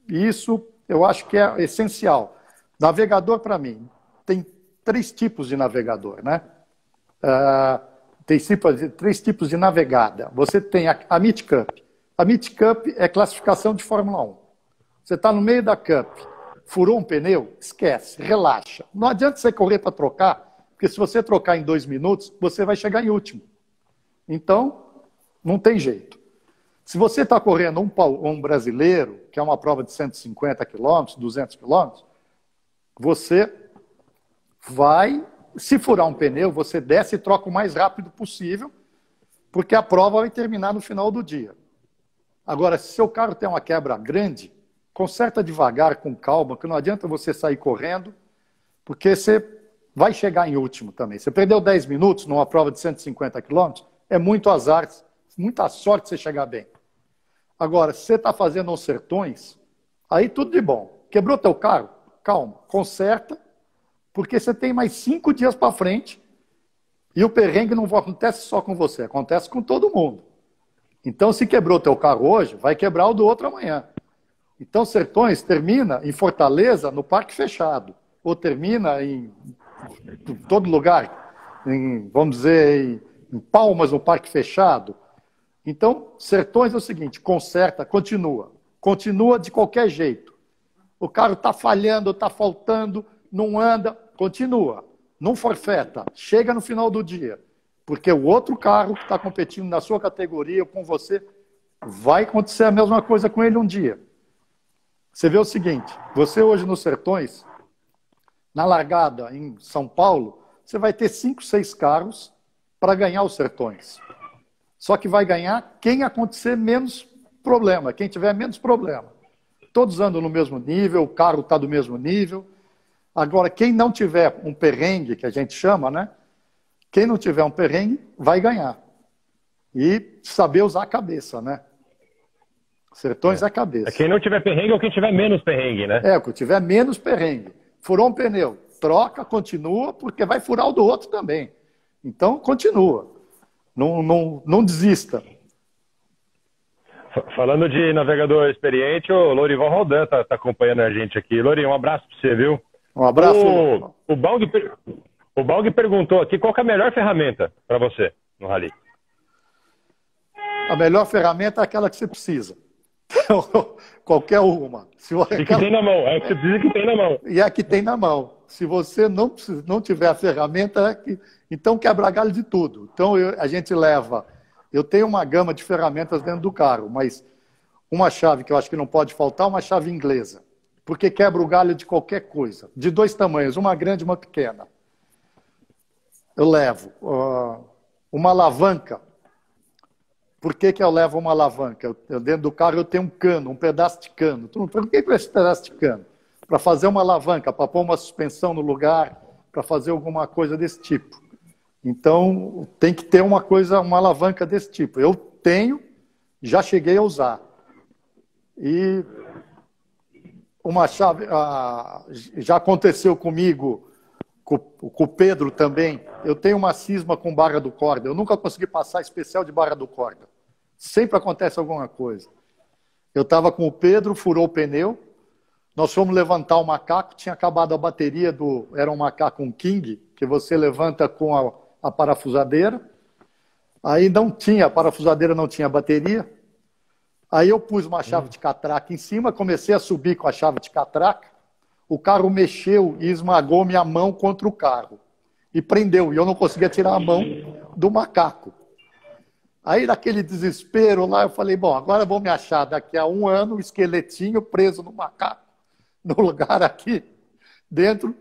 E isso eu acho que é essencial. Navegador, para mim, tem 3 tipos de navegador, né? Tem 3 tipos de navegada. Você tem a Meet Cup. A Meet Cup é classificação de Fórmula 1. Você está no meio da Cup, furou um pneu, esquece, relaxa. Não adianta você correr para trocar, porque se você trocar em 2 minutos, você vai chegar em último. Então, não tem jeito. Se você está correndo um brasileiro, que é uma prova de 150 quilômetros, 200 quilômetros, você vai, se furar um pneu, você desce e troca o mais rápido possível, porque a prova vai terminar no final do dia. Agora, se seu carro tem uma quebra grande, conserta devagar, com calma, que não adianta você sair correndo, porque você vai chegar em último também. Você perdeu 10 minutos numa prova de 150 quilômetros, é muito azar, muita sorte você chegar bem. Agora, se você está fazendo uns sertões, aí tudo de bom. Quebrou teu carro? Calma, conserta, porque você tem mais 5 dias para frente e o perrengue não acontece só com você, acontece com todo mundo. Então, se quebrou teu carro hoje, vai quebrar o do outro amanhã. Então, Sertões termina em Fortaleza, no parque fechado, ou termina em todo lugar, vamos dizer, em Palmas, no parque fechado. Então, Sertões é o seguinte, conserta, continua de qualquer jeito. O carro está falhando, está faltando, não anda, continua, não forfeta, chega no final do dia, porque o outro carro que está competindo na sua categoria ou com você, vai acontecer a mesma coisa com ele um dia. Você vê o seguinte, você hoje nos Sertões, na largada em São Paulo, você vai ter 5, 6 carros para ganhar os Sertões. Só que vai ganhar quem acontecer menos problema, quem tiver menos problema. Todos andam no mesmo nível, o carro está do mesmo nível. Agora, quem não tiver um perrengue, que a gente chama, né? Quem não tiver um perrengue, vai ganhar. E saber usar a cabeça, né? Sertões é a cabeça. É quem não tiver perrengue ou quem tiver menos perrengue, né? É, quem tiver menos perrengue. Furou um pneu, troca, continua, porque vai furar o do outro também. Então, continua. Não desista. Falando de navegador experiente, o Lorival Rodan tá acompanhando a gente aqui. Lori, um abraço para você, viu? Um abraço. O Balg perguntou aqui qual que é a melhor ferramenta para você no Rally. A melhor ferramenta é aquela que você precisa. Qualquer uma. E que tem na mão. É o que você precisa que tem na mão. E é a que tem na mão. Se você não tiver a ferramenta, então quebra galho de tudo. Então a gente leva... Eu tenho uma gama de ferramentas dentro do carro, mas uma chave que eu acho que não pode faltar é uma chave inglesa. Porque quebra o galho de qualquer coisa. De 2 tamanhos, uma grande e uma pequena. Eu levo uma alavanca. Por que eu levo uma alavanca? Dentro do carro eu tenho um cano, um pedaço de cano. Por que esse pedaço de cano? Para fazer uma alavanca, para pôr uma suspensão no lugar, para fazer alguma coisa desse tipo. Então, tem que ter uma alavanca desse tipo. Eu tenho, já cheguei a usar. E uma chave, já aconteceu comigo, com o Pedro também. Eu tenho uma cisma com barra do corda. Eu nunca consegui passar especial de barra do corda. Sempre acontece alguma coisa. Eu estava com o Pedro, furou o pneu. Nós fomos levantar o macaco, tinha acabado a bateria era um macaco, um King, que você levanta com a parafusadeira. Aí a parafusadeira não tinha bateria. Aí eu pus uma chave de catraca em cima, comecei a subir com a chave de catraca. O carro mexeu e esmagou minha mão contra o carro. E prendeu, e eu não conseguia tirar a mão do macaco. Aí, naquele desespero lá, eu falei, bom, agora eu vou me achar daqui a 1 ano, o esqueletinho preso no macaco, no lugar aqui, dentro.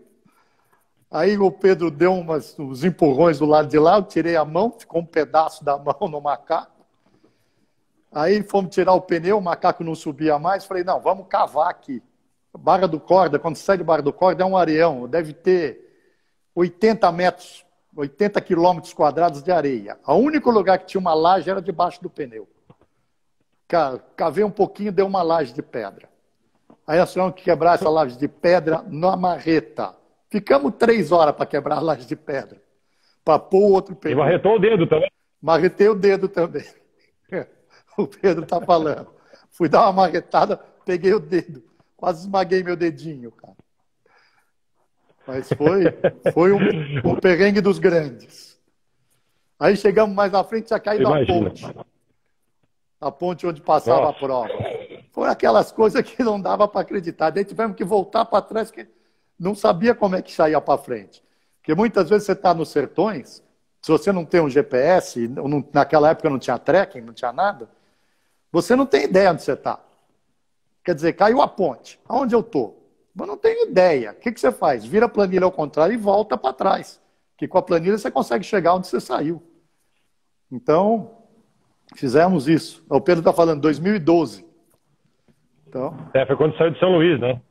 Aí o Pedro deu uns empurrões do lado de lá, eu tirei a mão, ficou um pedaço da mão no macaco. Aí fomos tirar o pneu, o macaco não subia mais, falei, não, vamos cavar aqui. Barra do corda, quando sai de barra do corda é um areião, deve ter 80 metros 80 quilômetros quadrados de areia. O único lugar que tinha uma laje era debaixo do pneu. Cavei um pouquinho, deu uma laje de pedra. Aí nós tivemos que quebrar essa laje de pedra na marreta. Ficamos 3 horas para quebrar a laje de pedra. Para pôr o outro pneu. E marretou o dedo também. Marretei o dedo também. O Pedro está falando. Fui dar uma marretada, peguei o dedo. Quase esmaguei meu dedinho, cara. Mas foi um perrengue dos grandes. Aí chegamos mais na frente, já caído a ponte. A ponte onde passava a prova. Foram aquelas coisas que não dava para acreditar. Daí tivemos que voltar para trás, que não sabia como é que saía para frente. Porque muitas vezes você está nos sertões, se você não tem um GPS, naquela época não tinha trekking, não tinha nada, você não tem ideia onde você está. Quer dizer, caiu a ponte. Aonde eu estou? Eu não tenho ideia. O que você faz? Vira a planilha ao contrário e volta para trás. Que com a planilha você consegue chegar onde você saiu. Então, fizemos isso. O Pedro está falando 2012. Então, foi quando saiu de São Luís, né?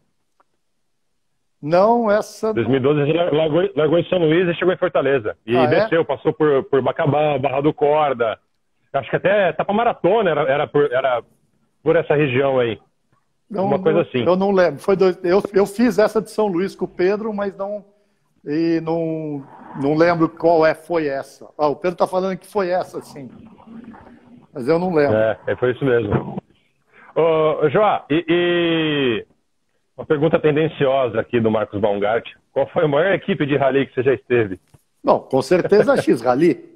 Não, essa... 2012 a gente largou em São Luís e chegou em Fortaleza. E desceu, passou por Bacabal, Barra do Corda. Acho que até Tapa Maratona era por essa região aí. Uma coisa assim. Eu não lembro. Eu fiz essa de São Luís com o Pedro, mas não lembro qual foi essa. O Pedro está falando que foi essa, sim. Mas eu não lembro. Foi isso mesmo. Joá, e uma pergunta tendenciosa aqui do Marcos Baumgart. Qual foi a maior equipe de rally que você já esteve? Bom, com certeza a X-Rally.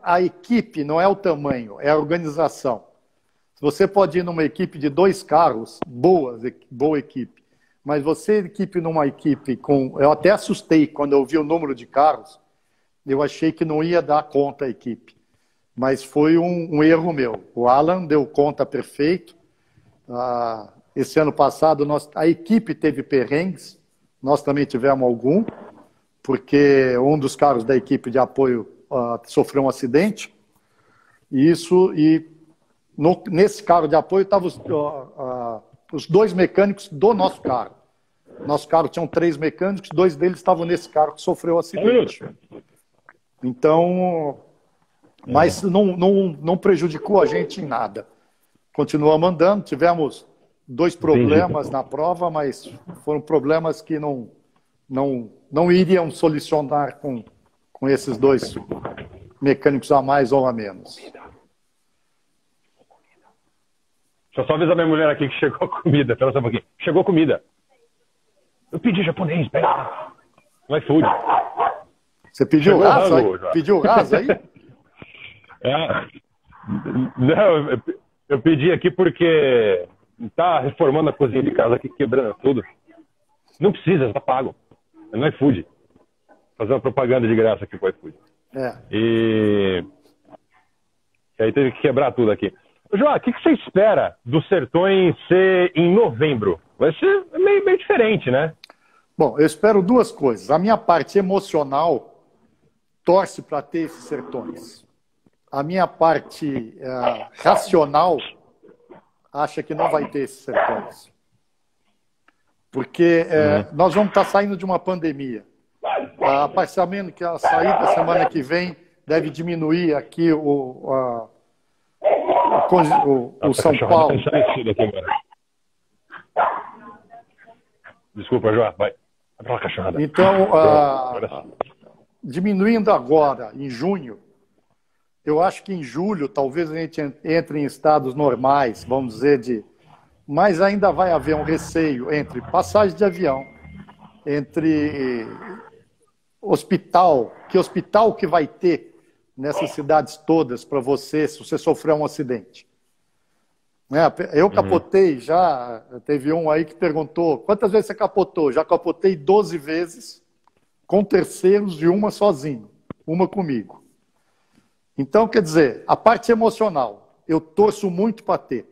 A equipe não é o tamanho, é a organização. Você pode ir numa equipe de 2 carros, boa equipe, mas numa equipe com... Eu até assustei quando eu vi o número de carros, eu achei que não ia dar conta a equipe, mas foi um erro meu. O Alan deu conta perfeito. Esse ano passado a equipe teve perrengues, nós também tivemos algum, porque um dos carros da equipe de apoio sofreu um acidente, nesse carro de apoio estavam os 2 mecânicos do nosso carro. Nosso carro tinha 3 mecânicos, 2 deles estavam nesse carro que sofreu o acidente. Então, mas não prejudicou a gente em nada. Continuamos andando, tivemos 2 problemas na prova, mas foram problemas que não iriam solucionar com esses 2 mecânicos a mais ou a menos. Deixa eu só avisar minha mulher aqui que chegou comida. Espera só um pouquinho. Chegou comida. Eu pedi japonês, pera. No iFood. Você pediu raso aí? Pediu raso aí? Não, eu pedi aqui porque tá reformando a cozinha de casa aqui, quebrando tudo. Não precisa, tá pago. É no iFood. Fazer uma propaganda de graça aqui pro iFood. E aí teve que quebrar tudo aqui. João, o que você espera do Sertões ser em novembro? Vai ser meio diferente, né? Bom, eu espero 2 coisas. A minha parte emocional torce para ter esses Sertões. A minha parte racional acha que não vai ter esses Sertões. Porque nós vamos estar saindo de uma pandemia. A parcialmente que a saída da semana que vem deve diminuir aqui o São Paulo. Desculpa, João, vai pra uma cachorrada. Então, diminuindo agora, em junho, eu acho que em julho talvez a gente entre em estados normais, vamos dizer, mas ainda vai haver um receio entre passagem de avião, entre hospital que vai ter nessas cidades todas para você, se você sofrer um acidente. Eu capotei já, teve um aí que perguntou, quantas vezes você capotou? Já capotei 12 vezes, com terceiros e uma sozinho, uma comigo. Então, quer dizer, a parte emocional, eu torço muito para ter.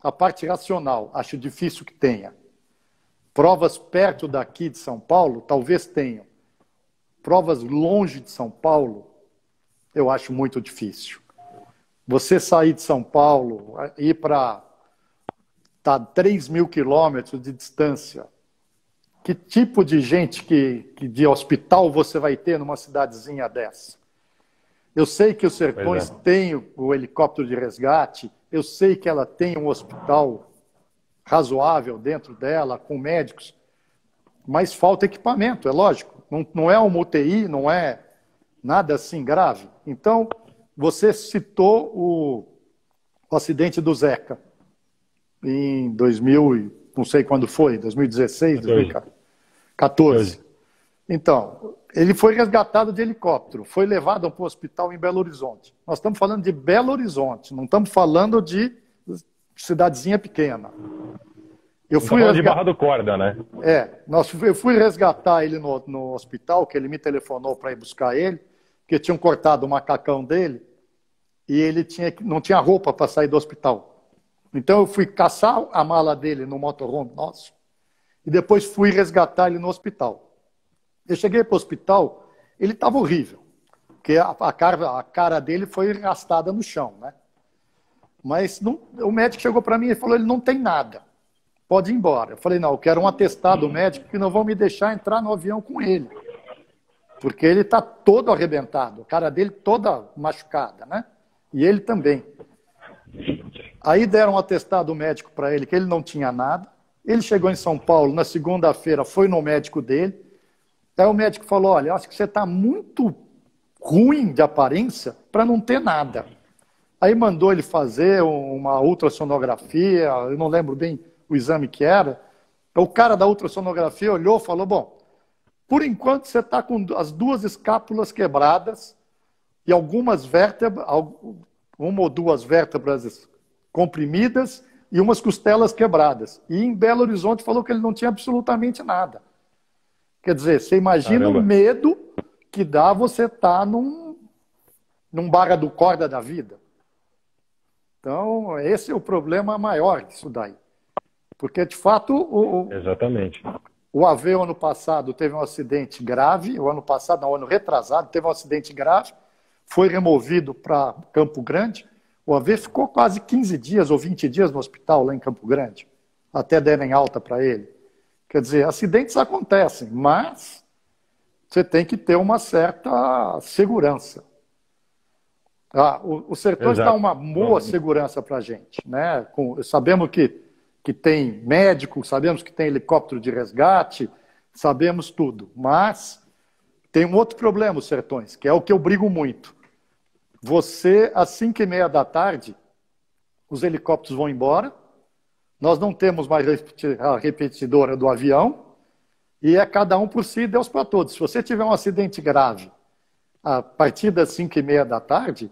A parte racional, acho difícil que tenha. Provas perto daqui de São Paulo, talvez tenham. Provas longe de São Paulo, eu acho muito difícil. Você sair de São Paulo, ir para 3.000 quilômetros de distância, que tipo de gente de hospital você vai ter numa cidadezinha dessa? Eu sei que os Sertões tem o helicóptero de resgate, eu sei que ela tem um hospital razoável dentro dela, com médicos, mas falta equipamento, é lógico. Não é uma UTI, não é nada assim grave. Então, você citou o acidente do Zeca, em 2000, não sei quando foi, 2016, 2014. Então, ele foi resgatado de helicóptero, foi levado para o hospital em Belo Horizonte. Nós estamos falando de Belo Horizonte, não estamos falando de cidadezinha pequena. Eu fui de Barra do Corda, né? Eu fui resgatar ele no hospital, que ele me telefonou para ir buscar ele, porque tinham cortado o macacão dele e ele não tinha roupa para sair do hospital. Então eu fui caçar a mala dele no motorhome nosso e depois fui resgatar ele no hospital. Eu cheguei para o hospital, ele estava horrível, porque a cara dele foi arrastada no chão, né? Mas o médico chegou para mim e falou, ele não tem nada, pode ir embora. Eu falei, não, eu quero um atestado médico que não vão me deixar entrar no avião com ele, porque ele está todo arrebentado, a cara dele toda machucada, né? E ele também. Aí deram um atestado médico para ele, que ele não tinha nada. Ele chegou em São Paulo, na segunda-feira, foi no médico dele. Aí o médico falou, olha, eu acho que você está muito ruim de aparência para não ter nada. Aí mandou ele fazer uma ultrassonografia, eu não lembro bem o exame que era. O cara da ultrassonografia olhou e falou, bom, por enquanto você está com as duas escápulas quebradas e algumas vértebras, uma ou duas vértebras comprimidas e umas costelas quebradas. E em Belo Horizonte falou que ele não tinha absolutamente nada. Quer dizer, você imagina o medo que dá você estar num Barra do Corda da vida. Então, esse é o problema maior disso daí. Porque, de fato, Exatamente. O AV, ano passado, teve um acidente grave, o ano retrasado, teve um acidente grave, foi removido para Campo Grande. O AV ficou quase 15 dias ou 20 dias no hospital lá em Campo Grande, até derem alta para ele. Quer dizer, acidentes acontecem, mas você tem que ter uma certa segurança. O Sertões dá uma boa segurança para a gente, né? Sabemos que tem médico, sabemos que tem helicóptero de resgate, sabemos tudo. Mas tem um outro problema, os Sertões, que é o que eu brigo muito. Você, às 5h30 da tarde, os helicópteros vão embora, nós não temos mais a repetidora do avião, e é cada um por si e Deus para todos. Se você tiver um acidente grave a partir das 5h30 da tarde,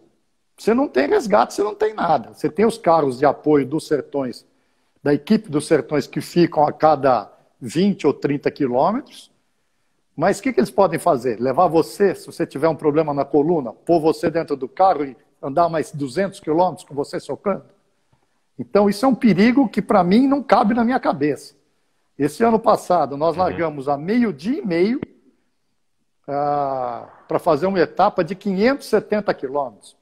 você não tem resgate, você não tem nada. Você tem os carros de apoio dos Sertões, da equipe dos Sertões, que ficam a cada 20 ou 30 quilômetros, mas o que eles podem fazer? Levar você, se você tiver um problema na coluna, pôr você dentro do carro e andar mais 200 quilômetros com você socando? Então, isso é um perigo que, para mim, não cabe na minha cabeça. Esse ano passado, nós largamos a 12h30 para fazer uma etapa de 570 quilômetros.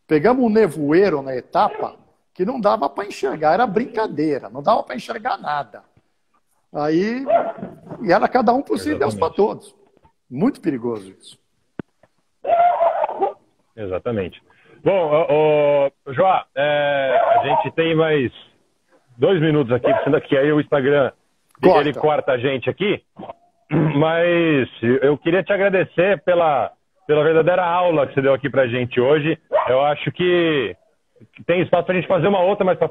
Pegamos um nevoeiro na etapa que não dava para enxergar, era brincadeira, não dava para enxergar nada. Aí, e era cada um por si, Deus para todos. Muito perigoso isso. Exatamente. Bom, Joá, a gente tem mais 2 minutos aqui, sendo que aí o Instagram ele corta a gente aqui, mas eu queria te agradecer pela verdadeira aula que você deu aqui pra gente hoje. Eu acho que tem espaço pra gente fazer uma outra mais pra